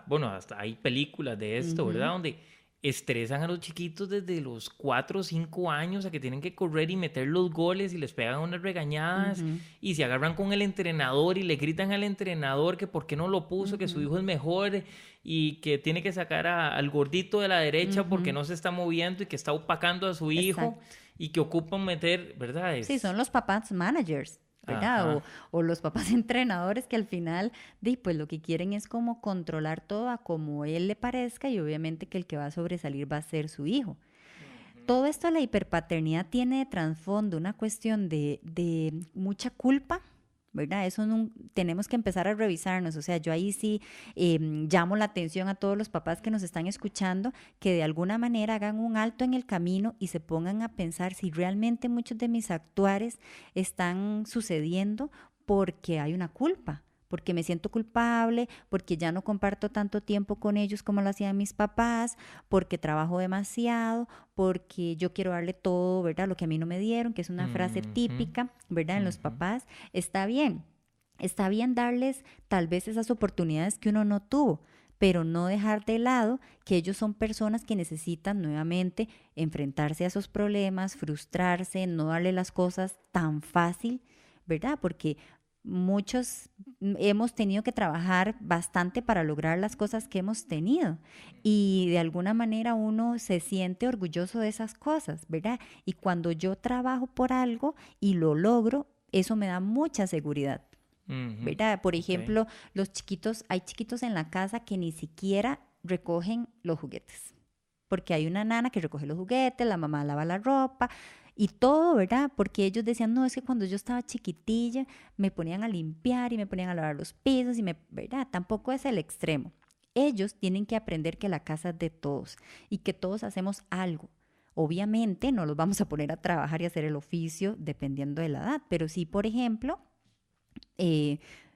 bueno, hasta hay películas de esto, ¿verdad? Donde estresan a los chiquitos desde los 4 o 5 años a que tienen que correr y meter los goles y les pegan unas regañadas y se agarran con el entrenador y le gritan al entrenador que por qué no lo puso, que su hijo es mejor y que tiene que sacar al gordito de la derecha porque no se está moviendo y que está opacando a su hijo. Exacto. Y que ocupan meter, ¿verdad? Sí, son los papás managers, ¿verdad? O los papás entrenadores que al final, pues lo que quieren es como controlar todo a como él le parezca y obviamente que el que va a sobresalir va a ser su hijo. Todo esto de la hiperpaternidad tiene de trasfondo una cuestión de mucha culpa, ¿verdad? Eso tenemos que empezar a revisarnos. O sea, yo ahí sí llamo la atención a todos los papás que nos están escuchando que de alguna manera hagan un alto en el camino y se pongan a pensar si realmente muchos de mis actuares están sucediendo porque hay una culpa, porque me siento culpable, porque ya no comparto tanto tiempo con ellos como lo hacían mis papás, porque trabajo demasiado, porque yo quiero darle todo, ¿verdad? Lo que a mí no me dieron, que es una frase típica, ¿verdad? En los papás. Está bien darles tal vez esas oportunidades que uno no tuvo, pero no dejar de lado que ellos son personas que necesitan nuevamente enfrentarse a esos problemas, frustrarse, no darle las cosas tan fácil, ¿verdad? Porque muchos hemos tenido que trabajar bastante para lograr las cosas que hemos tenido y de alguna manera uno se siente orgulloso de esas cosas, ¿verdad? Y cuando yo trabajo por algo y lo logro, eso me da mucha seguridad, ¿verdad? Por ejemplo, hay chiquitos en la casa que ni siquiera recogen los juguetes, porque hay una nana que recoge los juguetes, la mamá lava la ropa, y todo, ¿verdad? Porque ellos decían, no, es que cuando yo estaba chiquitilla me ponían a limpiar y me ponían a lavar los pisos ¿verdad? Tampoco es el extremo. Ellos tienen que aprender que la casa es de todos y que todos hacemos algo. Obviamente no los vamos a poner a trabajar y hacer el oficio dependiendo de la edad, pero sí, por ejemplo,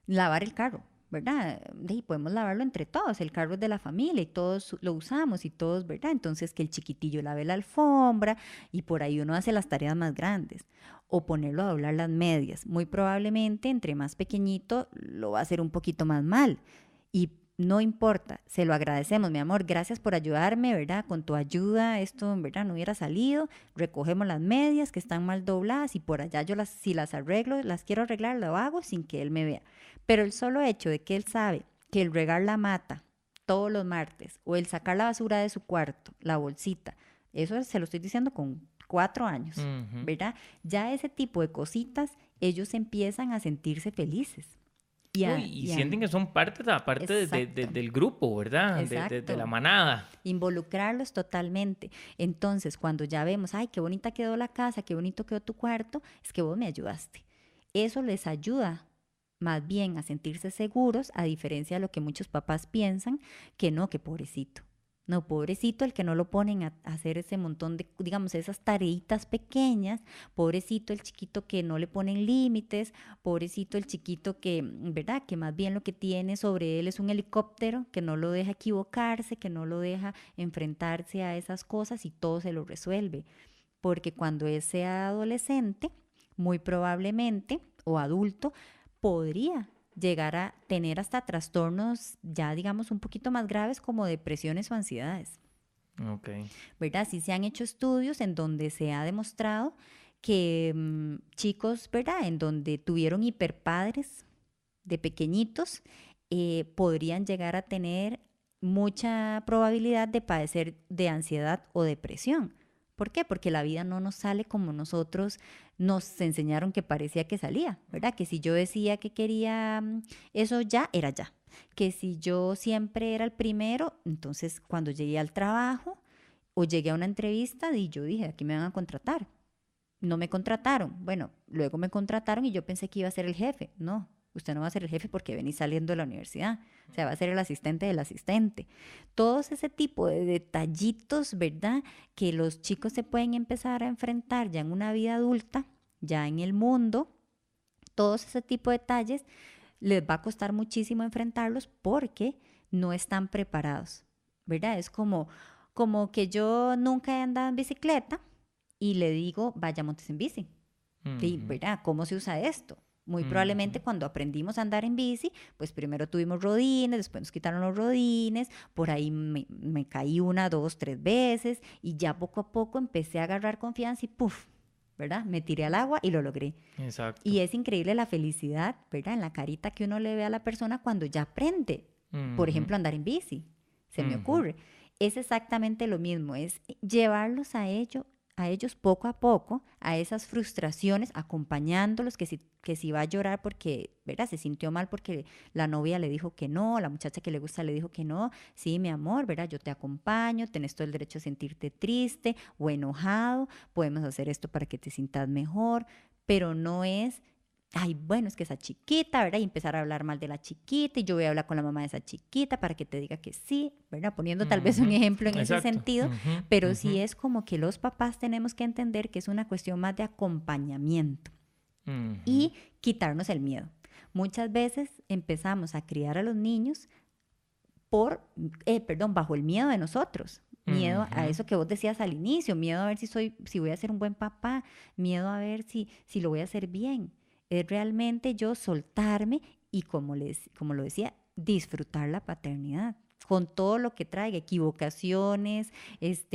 lavar el carro, ¿verdad? Y podemos lavarlo entre todos, el carro es de la familia y todos lo usamos y todos, ¿verdad? Entonces que el chiquitillo lave la alfombra y por ahí uno hace las tareas más grandes o ponerlo a doblar las medias. Muy probablemente entre más pequeñito lo va a hacer un poquito más mal y no importa, se lo agradecemos, mi amor, gracias por ayudarme, ¿verdad? Con tu ayuda esto, ¿verdad? No hubiera salido, recogemos las medias que están mal dobladas y por allá si las arreglo, las quiero arreglar, lo hago sin que él me vea. Pero el solo hecho de que él sabe que el regar la mata todos los martes o el sacar la basura de su cuarto, la bolsita, eso se lo estoy diciendo con 4 años, ¿verdad? Ya ese tipo de cositas, ellos empiezan a sentirse felices. Y sienten que son parte del grupo, ¿verdad? De la manada. Involucrarlos totalmente. Entonces, cuando ya vemos, ay, qué bonita quedó la casa, qué bonito quedó tu cuarto, es que vos me ayudaste. Eso les ayuda más bien a sentirse seguros, a diferencia de lo que muchos papás piensan, que no, que pobrecito. No, pobrecito el que no lo ponen a hacer ese montón de, digamos, esas tareitas pequeñas, pobrecito el chiquito que no le ponen límites, pobrecito el chiquito que, ¿verdad? Que más bien lo que tiene sobre él es un helicóptero que no lo deja equivocarse, que no lo deja enfrentarse a esas cosas y todo se lo resuelve. Porque cuando él sea adolescente, muy probablemente, o adulto, podría llegar a tener hasta trastornos ya digamos un poquito más graves como depresiones o ansiedades. Okay. ¿Verdad? Sí se han hecho estudios en donde se ha demostrado que chicos, ¿verdad? En donde tuvieron hiperpadres de pequeñitos, podrían llegar a tener mucha probabilidad de padecer de ansiedad o depresión. ¿Por qué? Porque la vida no nos sale como nosotros nos enseñaron que parecía que salía, ¿verdad? Que si yo decía que quería eso ya, era ya. Que si yo siempre era el primero, entonces cuando llegué al trabajo o llegué a una entrevista y yo dije, aquí me van a contratar. No me contrataron. Bueno, luego me contrataron y yo pensé que iba a ser el jefe. No, usted no va a ser el jefe porque venís saliendo de la universidad. O sea, va a ser el asistente del asistente. Todos ese tipo de detallitos, ¿verdad? Que los chicos se pueden empezar a enfrentar ya en una vida adulta, ya en el mundo. Todos ese tipo de detalles les va a costar muchísimo enfrentarlos porque no están preparados, ¿verdad? Es como que yo nunca he andado en bicicleta y le digo, vaya, montes en bici. Sí, ¿verdad? ¿Cómo se usa esto? Muy probablemente cuando aprendimos a andar en bici, pues primero tuvimos rodines, después nos quitaron los rodines, por ahí me caí 1, 2, 3 veces y ya poco a poco empecé a agarrar confianza y ¡puf! ¿Verdad? Me tiré al agua y lo logré. Exacto. Y es increíble la felicidad, ¿verdad? En la carita que uno le ve a la persona cuando ya aprende, por ejemplo, a andar en bici, se me ocurre. Es exactamente lo mismo, es llevarlos a ellos poco a poco, a esas frustraciones, acompañándolos, que si va a llorar porque, ¿verdad? Se sintió mal porque la novia le dijo que no, la muchacha que le gusta le dijo que no. Sí, mi amor, ¿verdad? Yo te acompaño, tenés todo el derecho a sentirte triste o enojado, podemos hacer esto para que te sientas mejor, pero no es... Ay, bueno, es que esa chiquita, ¿verdad? Y empezar a hablar mal de la chiquita y yo voy a hablar con la mamá de esa chiquita para que te diga que sí, ¿verdad? Poniendo tal vez un ejemplo en ese sentido, pero sí es como que los papás tenemos que entender que es una cuestión más de acompañamiento y quitarnos el miedo. Muchas veces empezamos a criar a los niños bajo el miedo de nosotros. Miedo a eso que vos decías al inicio, miedo a ver si voy a ser un buen papá, miedo a ver si lo voy a hacer bien. Es realmente yo soltarme y, como lo decía, disfrutar la paternidad con todo lo que traiga, equivocaciones,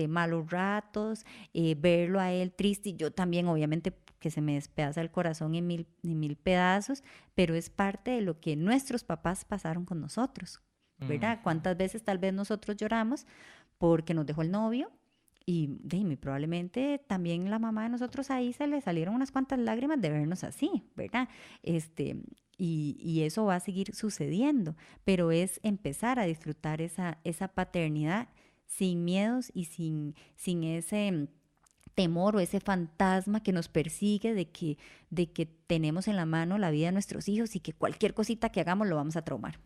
malos ratos, verlo a él triste. Y yo también, obviamente, que se me despedaza el corazón en mil pedazos, pero es parte de lo que nuestros papás pasaron con nosotros, ¿verdad? ¿Cuántas veces tal vez nosotros lloramos porque nos dejó el novio? Y muy probablemente también la mamá de nosotros ahí se le salieron unas cuantas lágrimas de vernos así, ¿verdad? Y eso va a seguir sucediendo, pero es empezar a disfrutar esa paternidad sin miedos y sin ese temor o ese fantasma que nos persigue de que tenemos en la mano la vida de nuestros hijos y que cualquier cosita que hagamos lo vamos a traumar.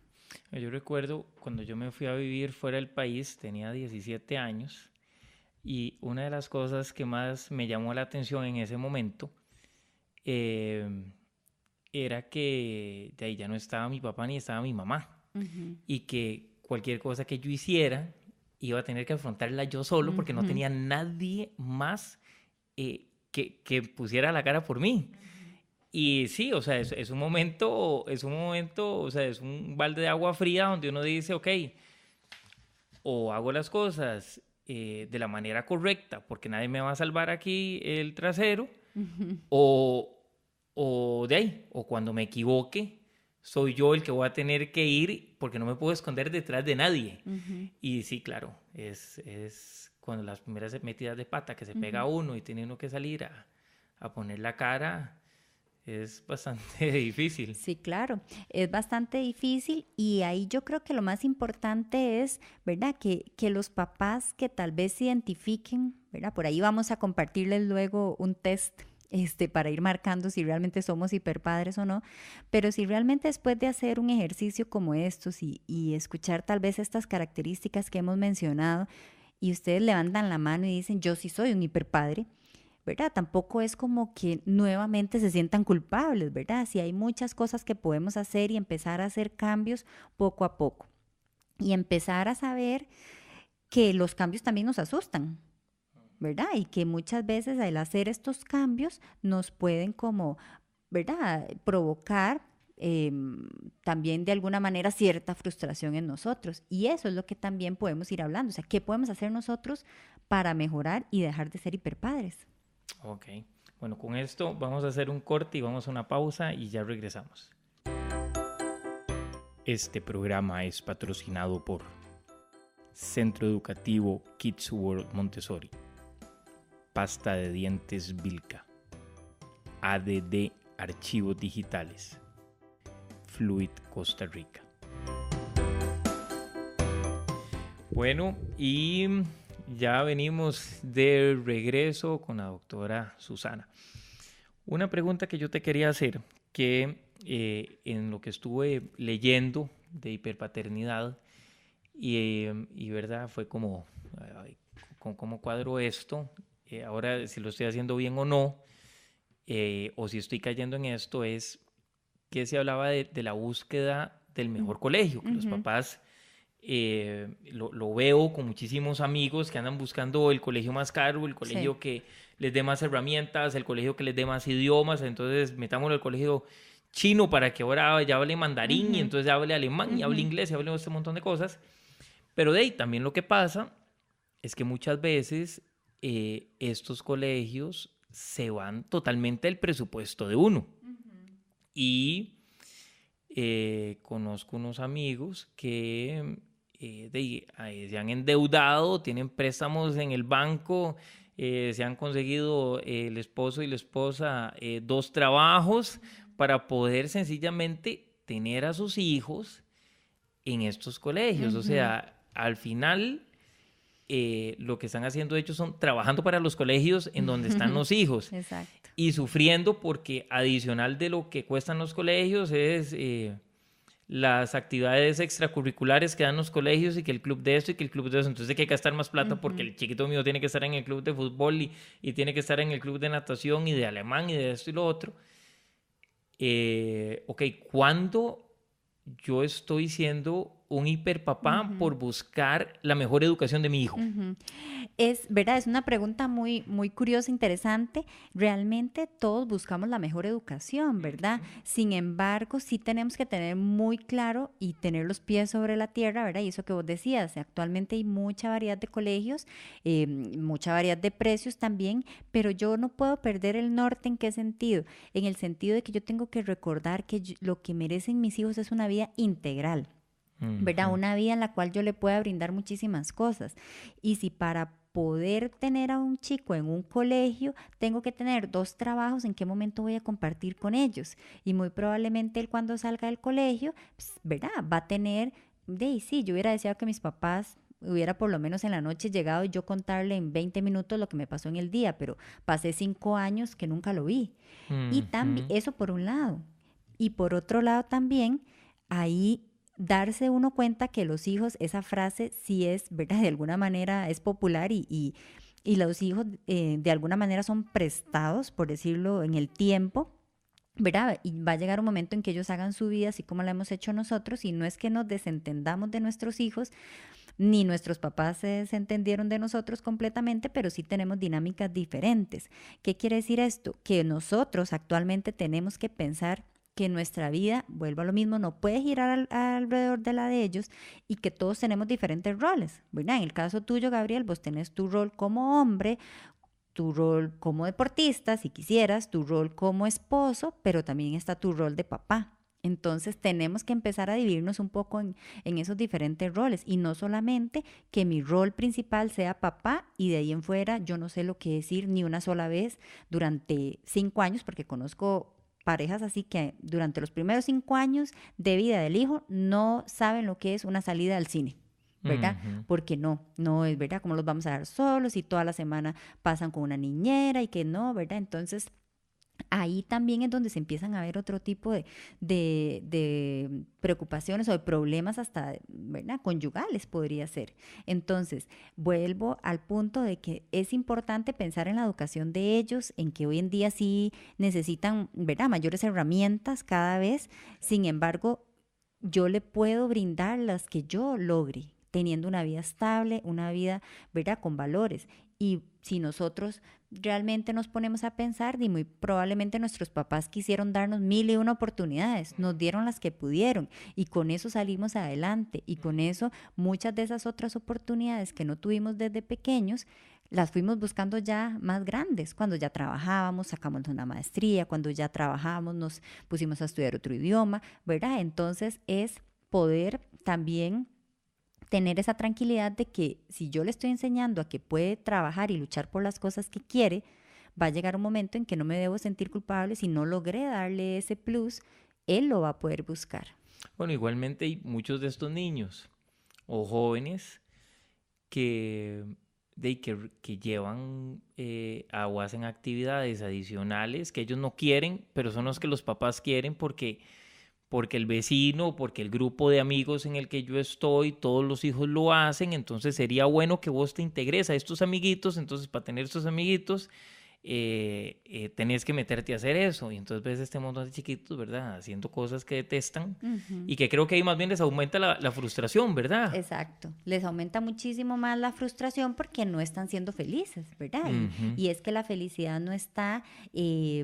Yo recuerdo cuando yo me fui a vivir fuera del país, tenía 17 años. Y una de las cosas que más me llamó la atención en ese momento era que de ahí ya no estaba mi papá ni estaba mi mamá. Y que cualquier cosa que yo hiciera iba a tener que afrontarla yo solo porque no tenía nadie más que pusiera la cara por mí. Y sí, o sea, es un momento, o sea, es un balde de agua fría donde uno dice, ok, o hago las cosas de la manera correcta, porque nadie me va a salvar aquí el trasero, o de ahí, o cuando me equivoque, soy yo el que voy a tener que ir, porque no me puedo esconder detrás de nadie. Y sí, claro, es cuando las primeras metidas de pata que se pega uno y tiene uno que salir a poner la cara, es bastante difícil. Sí, claro, es bastante difícil y ahí yo creo que lo más importante es, ¿verdad? Que los papás que tal vez se identifiquen, ¿verdad? Por ahí vamos a compartirles luego un test para ir marcando si realmente somos hiperpadres o no, pero si realmente después de hacer un ejercicio como estos y escuchar tal vez estas características que hemos mencionado y ustedes levantan la mano y dicen, yo sí soy un hiperpadre, ¿verdad? Tampoco es como que nuevamente se sientan culpables, ¿verdad? Si hay muchas cosas que podemos hacer y empezar a hacer cambios poco a poco y empezar a saber que los cambios también nos asustan, ¿verdad? Y que muchas veces al hacer estos cambios nos pueden como, ¿verdad? Provocar también de alguna manera cierta frustración en nosotros. Y eso es lo que también podemos ir hablando. O sea, ¿qué podemos hacer nosotros para mejorar y dejar de ser hiperpadres? Ok, bueno, con esto vamos a hacer un corte y vamos a una pausa y ya regresamos. Este programa es patrocinado por Centro Educativo Kids World Montessori, Pasta de Dientes Vilca, ADD Archivos Digitales, Fluid Costa Rica. Bueno, y ya venimos de regreso con la doctora Susana. Una pregunta que yo te quería hacer, que en lo que estuve leyendo de hiperpaternidad, y verdad, fue como, ¿cómo cuadro esto? Ahora, si lo estoy haciendo bien o no, o si estoy cayendo en esto, es que se hablaba de la búsqueda del mejor colegio, que los papás, lo veo con muchísimos amigos que andan buscando el colegio más caro, el colegio que les dé más herramientas, el colegio que les dé más idiomas, entonces metámoslo al colegio chino para que ahora ya hable mandarín y entonces ya hable alemán y hable inglés y hable este montón de cosas. Pero de ahí también lo que pasa es que muchas veces estos colegios se van totalmente del presupuesto de uno. Y conozco unos amigos que se han endeudado, tienen préstamos en el banco, se han conseguido el esposo y la esposa 2 trabajos para poder sencillamente tener a sus hijos en estos colegios. O sea, al final lo que están haciendo ellos son trabajando para los colegios en donde están los hijos. Exacto. Y sufriendo porque adicional de lo que cuestan los colegios es las actividades extracurriculares que dan los colegios y que el club de esto y que el club de eso. Entonces hay que gastar más plata porque el chiquito mío tiene que estar en el club de fútbol y tiene que estar en el club de natación y de alemán y de esto y lo otro. Ok, ¿cuándo yo estoy siendo un hiperpapá por buscar la mejor educación de mi hijo? Es verdad, es una pregunta muy, muy curiosa, interesante. Realmente todos buscamos la mejor educación, ¿verdad? Sin embargo, sí tenemos que tener muy claro y tener los pies sobre la tierra, ¿verdad? Y eso que vos decías, actualmente hay mucha variedad de colegios, mucha variedad de precios también, pero yo no puedo perder el norte. ¿En qué sentido? En el sentido de que yo tengo que recordar que lo que merecen mis hijos es una vida integral, ¿verdad? Una vida en la cual yo le pueda brindar muchísimas cosas. Y si para poder tener a un chico en un colegio, tengo que tener 2 trabajos, ¿en qué momento voy a compartir con ellos? Y muy probablemente él cuando salga del colegio, pues, ¿verdad? Va a tener, sí, yo hubiera deseado que mis papás hubiera por lo menos en la noche llegado y yo contarle en 20 minutos lo que me pasó en el día, pero pasé 5 años que nunca lo vi. Y también, eso por un lado. Y por otro lado también, ahí darse uno cuenta que los hijos, esa frase sí es, ¿verdad? De alguna manera es popular y los hijos de alguna manera son prestados, por decirlo, en el tiempo, ¿verdad? Y va a llegar un momento en que ellos hagan su vida así como la hemos hecho nosotros, y no es que nos desentendamos de nuestros hijos, ni nuestros papás se desentendieron de nosotros completamente, pero sí tenemos dinámicas diferentes. ¿Qué quiere decir esto? Que nosotros actualmente tenemos que pensar que nuestra vida, vuelvo a lo mismo, no puede girar alrededor de la de ellos y que todos tenemos diferentes roles, ¿verdad? En el caso tuyo, Gabriel, vos tenés tu rol como hombre, tu rol como deportista, si quisieras, tu rol como esposo, pero también está tu rol de papá. Entonces tenemos que empezar a dividirnos un poco en esos diferentes roles y no solamente que mi rol principal sea papá y de ahí en fuera yo no sé lo que decir ni una sola vez durante 5 años, porque conozco parejas así que durante los primeros 5 años de vida del hijo no saben lo que es una salida al cine, ¿verdad? Porque no es verdad, cómo los vamos a dar solos y toda la semana pasan con una niñera y que no, ¿verdad? Entonces ahí también es donde se empiezan a ver otro tipo de preocupaciones o de problemas hasta, ¿verdad? Conyugales podría ser. Entonces, vuelvo al punto de que es importante pensar en la educación de ellos, en que hoy en día sí necesitan, ¿verdad? Mayores herramientas cada vez. Sin embargo, yo le puedo brindar las que yo logre, teniendo una vida estable, una vida, ¿verdad? Con valores. Y si nosotros realmente nos ponemos a pensar, y muy probablemente nuestros papás quisieron darnos 1001 oportunidades, nos dieron las que pudieron y con eso salimos adelante y con eso muchas de esas otras oportunidades que no tuvimos desde pequeños las fuimos buscando ya más grandes, cuando ya trabajábamos, sacamos una maestría, cuando ya trabajábamos nos pusimos a estudiar otro idioma, ¿verdad? Entonces es poder también tener esa tranquilidad de que si yo le estoy enseñando a que puede trabajar y luchar por las cosas que quiere, va a llegar un momento en que no me debo sentir culpable si no logré darle ese plus, él lo va a poder buscar. Bueno, igualmente hay muchos de estos niños o jóvenes que llevan o hacen actividades adicionales que ellos no quieren, pero son los que los papás quieren porque el vecino, porque el grupo de amigos en el que yo estoy, todos los hijos lo hacen, entonces sería bueno que vos te integres a estos amiguitos, entonces para tener estos amiguitos tenés que meterte a hacer eso, y entonces ves este montón de chiquitos, ¿verdad? Haciendo cosas que detestan y que creo que ahí más bien les aumenta la frustración, ¿verdad? Exacto, les aumenta muchísimo más la frustración porque no están siendo felices, ¿verdad? Y es que la felicidad no está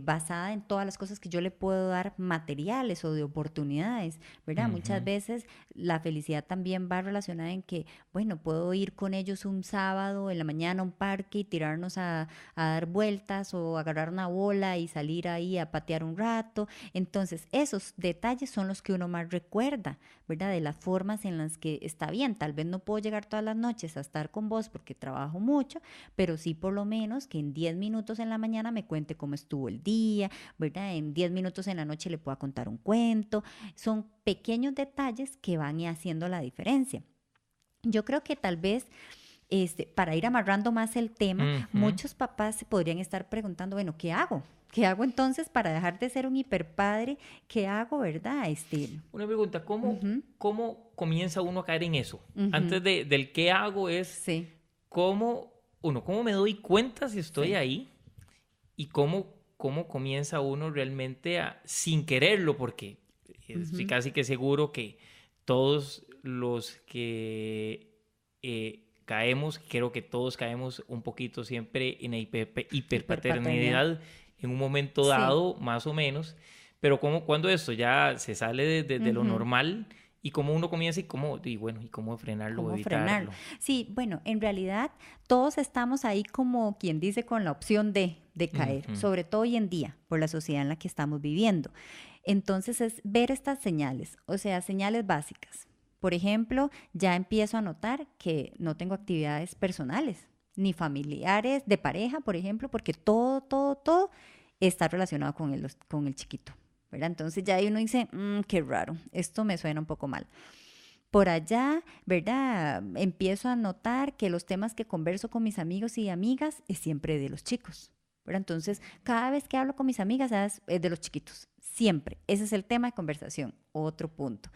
basada en todas las cosas que yo le puedo dar materiales o de oportunidades, ¿verdad? Muchas veces la felicidad también va relacionada en que, bueno, puedo ir con ellos un sábado en la mañana a un parque y tirarnos a dar vueltas o agarrar una bola y salir ahí a patear un rato. Entonces, esos detalles son los que uno más recuerda, ¿verdad? De las formas en las que está bien, tal vez no puedo llegar todas las noches a estar con vos porque trabajo mucho, pero sí por lo menos que en 10 minutos en la mañana me cuente cómo estuvo el día, ¿verdad? En 10 minutos en la noche le pueda contar un cuento. Son pequeños detalles que van haciendo la diferencia. Yo creo que tal vez para ir amarrando más el tema, muchos papás se podrían estar preguntando, bueno, ¿qué hago? ¿Qué hago entonces para dejar de ser un hiperpadre? ¿Qué hago, verdad? Una pregunta, ¿cómo comienza uno a caer en eso? Antes del qué hago es sí. ¿cómo me doy cuenta si estoy ahí? Y cómo comienza uno realmente sin quererlo, porque estoy casi que seguro que todos los que caemos, creo que todos caemos un poquito siempre en la hiperpaternidad en un momento dado, más o menos, pero cuando esto ya se sale de lo normal y cómo uno comienza y cómo frenarlo o evitarlo. Sí, bueno, en realidad todos estamos ahí como quien dice con la opción de caer, sobre todo hoy en día por la sociedad en la que estamos viviendo. Entonces es ver estas señales, o sea, señales básicas. Por ejemplo, ya empiezo a notar que no tengo actividades personales ni familiares, de pareja, por ejemplo, porque todo está relacionado con el chiquito, ¿verdad? Entonces ya ahí uno dice, qué raro, esto me suena un poco mal. Por allá, ¿verdad? Empiezo a notar que los temas que converso con mis amigos y amigas es siempre de los chicos, ¿verdad? Entonces, cada vez que hablo con mis amigas es de los chiquitos, siempre. Ese es el tema de conversación, otro punto.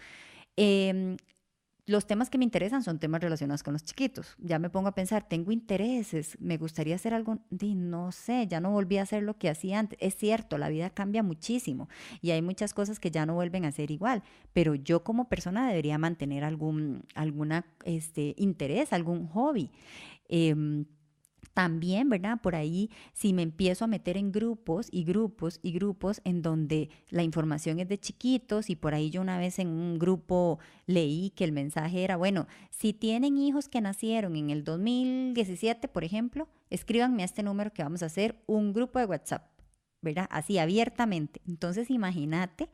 Los temas que me interesan son temas relacionados con los chiquitos. Ya me pongo a pensar, tengo intereses, me gustaría hacer algo, no sé, ya no volví a hacer lo que hacía antes. Es cierto, la vida cambia muchísimo y hay muchas cosas que ya no vuelven a ser igual, pero yo como persona debería mantener algún interés, algún hobby. También, ¿verdad? Por ahí, si me empiezo a meter en grupos en donde la información es de chiquitos y por ahí yo una vez en un grupo leí que el mensaje era, bueno, si tienen hijos que nacieron en el 2017, por ejemplo, escríbanme a este número que vamos a hacer un grupo de WhatsApp, ¿verdad? Así abiertamente. Entonces, imagínate,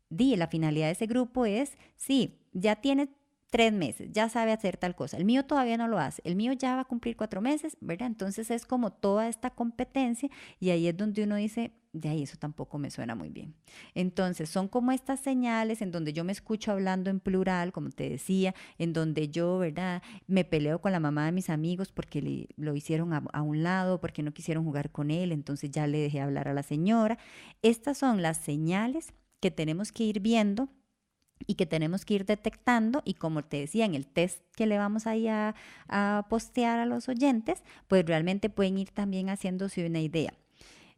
la finalidad de ese grupo es, sí, ya tiene 3 meses, ya sabe hacer tal cosa. El mío todavía no lo hace. El mío ya va a cumplir 4 meses, ¿verdad? Entonces es como toda esta competencia y ahí es donde uno dice, de ahí eso tampoco me suena muy bien. Entonces son como estas señales en donde yo me escucho hablando en plural, como te decía, en donde yo, ¿verdad? Me peleo con la mamá de mis amigos porque lo hicieron a un lado, porque no quisieron jugar con él, entonces ya le dejé hablar a la señora. Estas son las señales que tenemos que ir viendo y que tenemos que ir detectando y como te decía en el test que le vamos ahí a postear a los oyentes, pues realmente pueden ir también haciéndose una idea.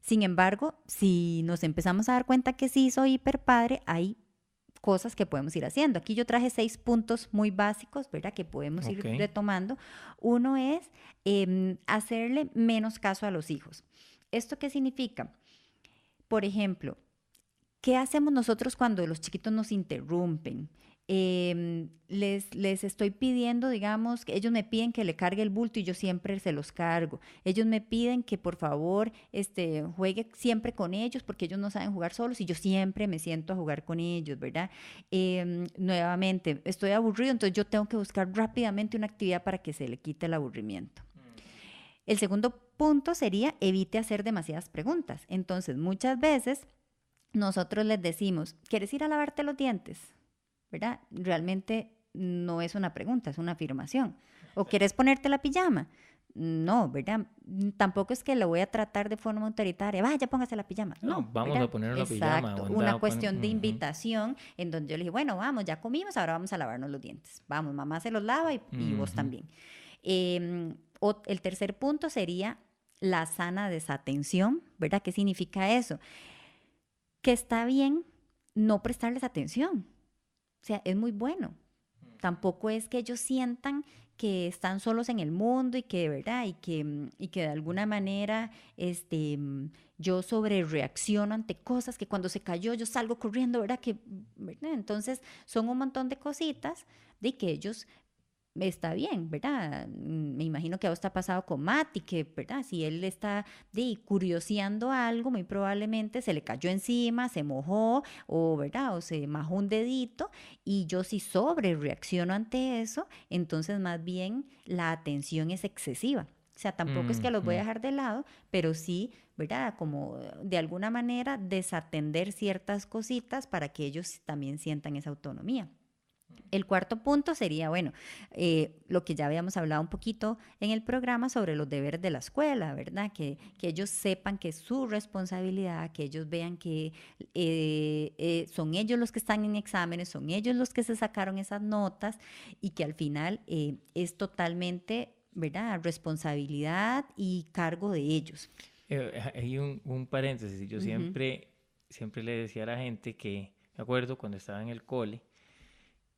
Sin embargo, si nos empezamos a dar cuenta que sí soy hiperpadre, hay cosas que podemos ir haciendo. Aquí yo traje 6 puntos muy básicos, ¿verdad? Que podemos ir retomando. Uno es hacerle menos caso a los hijos. ¿Esto qué significa? Por ejemplo, ¿qué hacemos nosotros cuando los chiquitos nos interrumpen? Les estoy pidiendo, digamos, que ellos me piden que le cargue el bulto y yo siempre se los cargo. Ellos me piden que por favor juegue siempre con ellos porque ellos no saben jugar solos y yo siempre me siento a jugar con ellos, ¿verdad? Nuevamente, estoy aburrido, entonces yo tengo que buscar rápidamente una actividad para que se le quite el aburrimiento. El segundo punto sería evite hacer demasiadas preguntas. Entonces, muchas veces nosotros les decimos, ¿quieres ir a lavarte los dientes? ¿Verdad? Realmente no es una pregunta, es una afirmación. ¿O quieres ponerte la pijama? No, ¿verdad? Tampoco es que lo voy a tratar de forma autoritaria. Vaya, póngase la pijama. No, vamos a poner la pijama. Exacto, una cuestión de invitación en donde yo le dije, bueno, vamos, ya comimos, ahora vamos a lavarnos los dientes. Vamos, mamá se los lava y vos también. El tercer punto sería la sana desatención, ¿verdad? ¿Qué significa eso? Que está bien no prestarles atención. O sea, es muy bueno. Tampoco es que ellos sientan que están solos en el mundo y que, ¿verdad? Y que de alguna manera yo sobrereacciono ante cosas que cuando se cayó yo salgo corriendo, ¿verdad? ¿Verdad? Entonces son un montón de cositas de que ellos está bien, ¿verdad? Me imagino que a vos te ha pasado con Matt y que, ¿verdad? Si él está curioseando algo, muy probablemente se le cayó encima, se mojó o, ¿verdad? O se majó un dedito y yo si sobre reacciono ante eso, entonces más bien la atención es excesiva. O sea, tampoco es que los voy a dejar de lado, pero sí, ¿verdad? Como de alguna manera desatender ciertas cositas para que ellos también sientan esa autonomía. El cuarto punto sería, bueno, lo que ya habíamos hablado un poquito en el programa sobre los deberes de la escuela, ¿verdad? Que ellos sepan que es su responsabilidad, que ellos vean que son ellos los que están en exámenes, son ellos los que se sacaron esas notas y que al final es totalmente, ¿verdad? Responsabilidad y cargo de ellos. Hay un paréntesis, yo siempre le decía a la gente que, me acuerdo cuando estaba en el cole,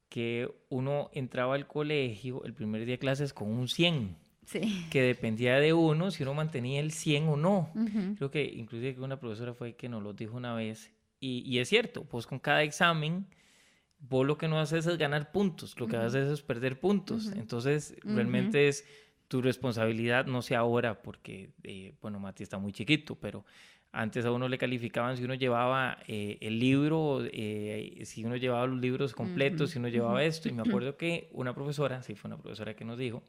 que uno entraba al colegio el primer día de clases con un 100, sí, que dependía de uno si uno mantenía el 100 o no. Creo que inclusive una profesora fue que nos lo dijo una vez, y es cierto, pues con cada examen, vos lo que no haces es ganar puntos, lo que haces es perder puntos, entonces realmente es tu responsabilidad, no sé ahora, porque, bueno, Mati está muy chiquito, pero antes a uno le calificaban si uno llevaba el libro, si uno llevaba los libros completos, si uno llevaba esto. Y me acuerdo que una profesora, sí fue una profesora que nos dijo,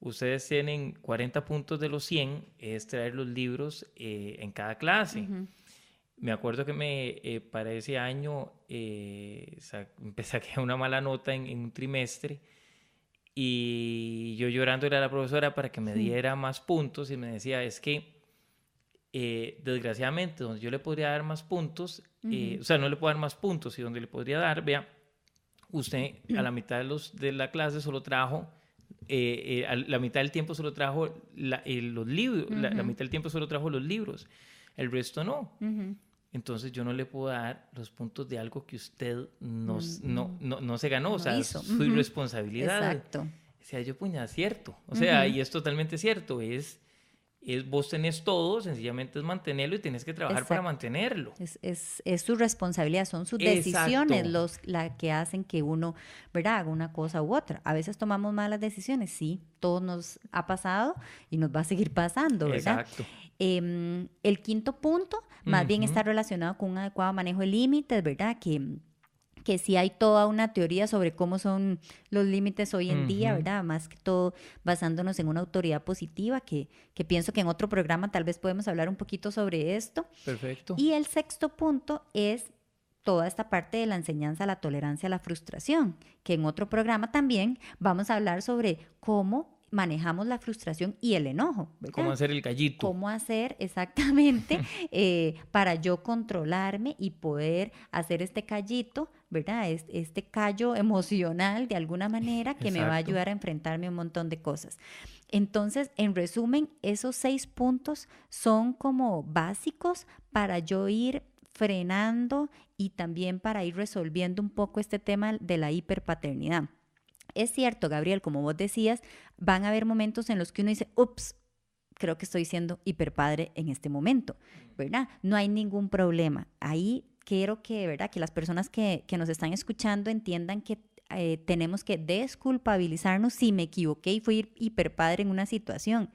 ustedes tienen 40 puntos de los 100, es traer los libros en cada clase. Me acuerdo que para ese año empecé a quedar una mala nota en un trimestre y yo llorando era la profesora para que me diera más puntos y me decía, es que desgraciadamente donde yo le podría dar más puntos, o sea, no le puedo dar más puntos, y donde le podría dar, vea, usted a la mitad de la clase solo trajo, a la mitad del tiempo solo trajo los libros, la mitad del tiempo solo trajo los libros, el resto no. Entonces yo no le puedo dar los puntos de algo que usted no se ganó, no, o sea, hizo. Es su irresponsabilidad. Exacto. O sea, yo puña, cierto, o sea, y es totalmente cierto, vos tenés todo, sencillamente es mantenerlo y tienes que trabajar para mantenerlo. Es su responsabilidad, son sus decisiones las que hacen que uno, ¿verdad?, haga una cosa u otra. A veces tomamos malas decisiones, sí, todo nos ha pasado y nos va a seguir pasando, ¿verdad? Exacto. El quinto punto, más bien está relacionado con un adecuado manejo de límites, ¿verdad?, que sí hay toda una teoría sobre cómo son los límites hoy en día, ¿verdad? Más que todo basándonos en una autoridad positiva, que pienso que en otro programa tal vez podemos hablar un poquito sobre esto. Perfecto. Y el sexto punto es toda esta parte de la enseñanza a la tolerancia a la frustración, que en otro programa también vamos a hablar sobre cómo manejamos la frustración y el enojo, ¿verdad? Cómo hacer el gallito. Cómo hacer exactamente para yo controlarme y poder hacer este callito, ¿verdad? Este callo emocional de alguna manera que me va a ayudar a enfrentarme a un montón de cosas. Entonces, en resumen, esos 6 puntos son como básicos para yo ir frenando y también para ir resolviendo un poco este tema de la hiperpaternidad. Es cierto, Gabriel, como vos decías, van a haber momentos en los que uno dice, ups, creo que estoy siendo hiperpadre en este momento, ¿verdad? No hay ningún problema. Ahí quiero que, ¿verdad?, que las personas que nos están escuchando entiendan que tenemos que desculpabilizarnos si me equivoqué y fui hiperpadre en una situación.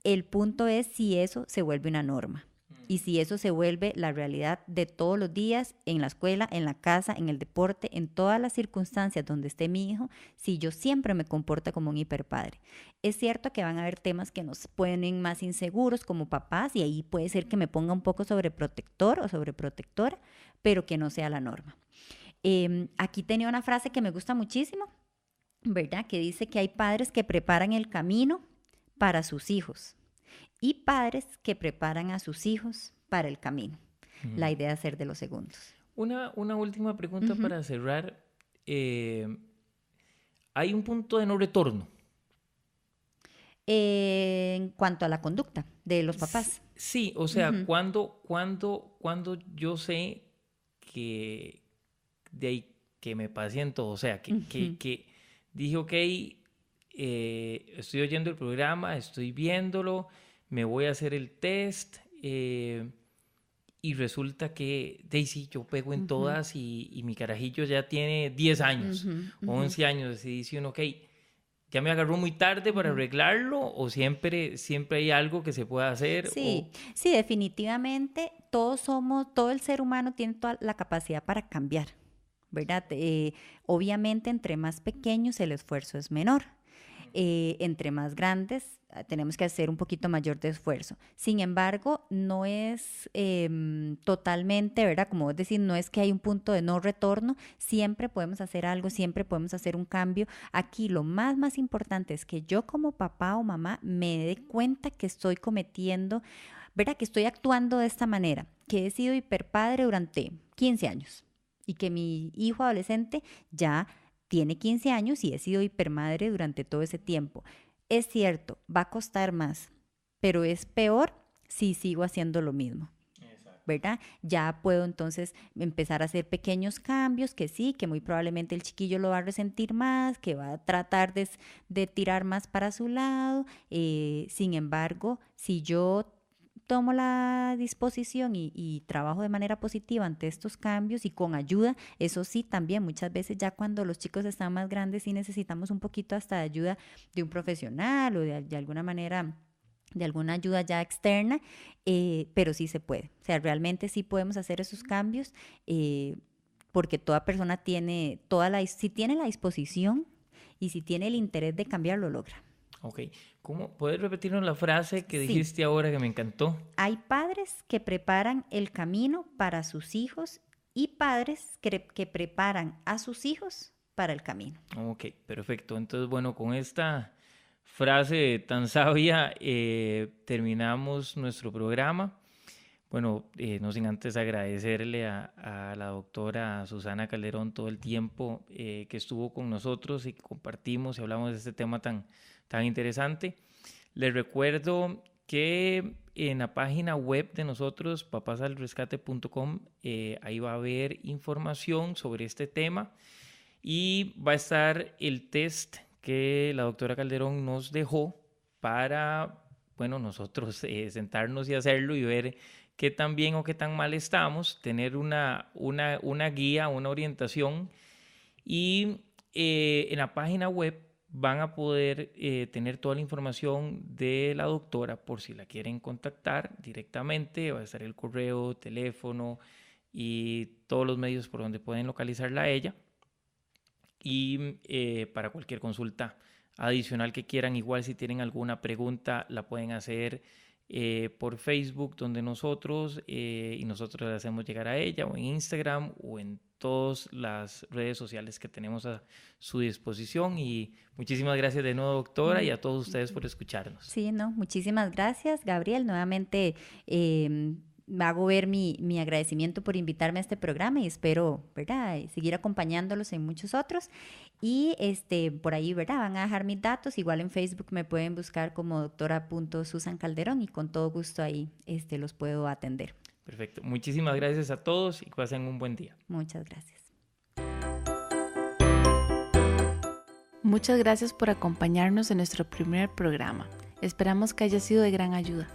El punto es si eso se vuelve una norma y si eso se vuelve la realidad de todos los días en la escuela, en la casa, en el deporte, en todas las circunstancias donde esté mi hijo, si yo siempre me comporto como un hiperpadre. Es cierto que van a haber temas que nos ponen más inseguros como papás y ahí puede ser que me ponga un poco sobreprotector o sobreprotectora, pero que no sea la norma. Aquí tenía una frase que me gusta muchísimo, ¿verdad? Que dice que hay padres que preparan el camino para sus hijos y padres que preparan a sus hijos para el camino. La idea es ser de los segundos. Una última pregunta para cerrar. ¿Hay un punto de no retorno? En cuanto a la conducta de los papás. Sí, o sea, cuando yo sé que de ahí que me paciento, o sea, que dije, ok, estoy oyendo el programa, estoy viéndolo, me voy a hacer el test y resulta que, Daisy, yo pego en todas y mi carajillo ya tiene 10 años, 11 años, y dice uno, ok, ¿ya me agarró muy tarde para arreglarlo o siempre hay algo que se pueda hacer? Sí, sí, definitivamente todo el ser humano tiene toda la capacidad para cambiar, ¿verdad? Obviamente entre más pequeños el esfuerzo es menor. Entre más grandes tenemos que hacer un poquito mayor de esfuerzo. Sin embargo, no es totalmente, ¿verdad? Como vos decís, no es que hay un punto de no retorno. Siempre podemos hacer algo, siempre podemos hacer un cambio. Aquí lo más importante es que yo como papá o mamá me dé cuenta que estoy cometiendo, ¿verdad? Que estoy actuando de esta manera, que he sido hiperpadre durante 15 años y que mi hijo adolescente ya tiene 15 años y he sido hipermadre durante todo ese tiempo. Es cierto, va a costar más, pero es peor si sigo haciendo lo mismo. Exacto. ¿Verdad? Ya puedo entonces empezar a hacer pequeños cambios que sí, que muy probablemente el chiquillo lo va a resentir más, que va a tratar de tirar más para su lado. Sin embargo, si yo tomo la disposición y trabajo de manera positiva ante estos cambios y con ayuda, eso sí, también muchas veces ya cuando los chicos están más grandes sí necesitamos un poquito hasta de ayuda de un profesional o de alguna manera, de alguna ayuda ya externa, pero sí se puede. O sea, realmente sí podemos hacer esos cambios porque toda persona tiene, si tiene la disposición y si tiene el interés de cambiar, lo logra. Ok, ¿puedes repetirnos la frase que dijiste ahora que me encantó? Hay padres que preparan el camino para sus hijos y padres que preparan a sus hijos para el camino. Ok, perfecto. Entonces, bueno, con esta frase tan sabia terminamos nuestro programa. Bueno, no sin antes agradecerle a la doctora Susana Calderón todo el tiempo que estuvo con nosotros y que compartimos y hablamos de este tema tan interesante. Les recuerdo que en la página web de nosotros, papasalrescate.com, ahí va a haber información sobre este tema y va a estar el test que la doctora Calderón nos dejó para, bueno, nosotros sentarnos y hacerlo y ver qué tan bien o qué tan mal estamos, tener una guía, una orientación y en la página web van a poder tener toda la información de la doctora por si la quieren contactar directamente. Va a estar el correo, teléfono y todos los medios por donde pueden localizarla a ella. Y para cualquier consulta adicional que quieran, igual si tienen alguna pregunta, la pueden hacer por Facebook, donde nosotros y nosotros le hacemos llegar a ella, o en Instagram o en todas las redes sociales que tenemos a su disposición. Y muchísimas gracias de nuevo, doctora, y a todos ustedes por escucharnos. Sí, no, muchísimas gracias, Gabriel. Nuevamente hago ver mi agradecimiento por invitarme a este programa y espero, ¿verdad?, seguir acompañándolos en muchos otros. Y por ahí, ¿verdad?, van a dejar mis datos. Igual en Facebook me pueden buscar como doctora.susancalderón y con todo gusto ahí los puedo atender. Perfecto. Muchísimas gracias a todos y que pasen un buen día. Muchas gracias. Muchas gracias por acompañarnos en nuestro primer programa. Esperamos que haya sido de gran ayuda.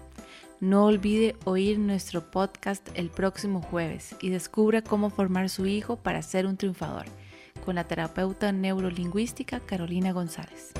No olvide oír nuestro podcast el próximo jueves y descubra cómo formar su hijo para ser un triunfador, con la terapeuta neurolingüística Carolina González.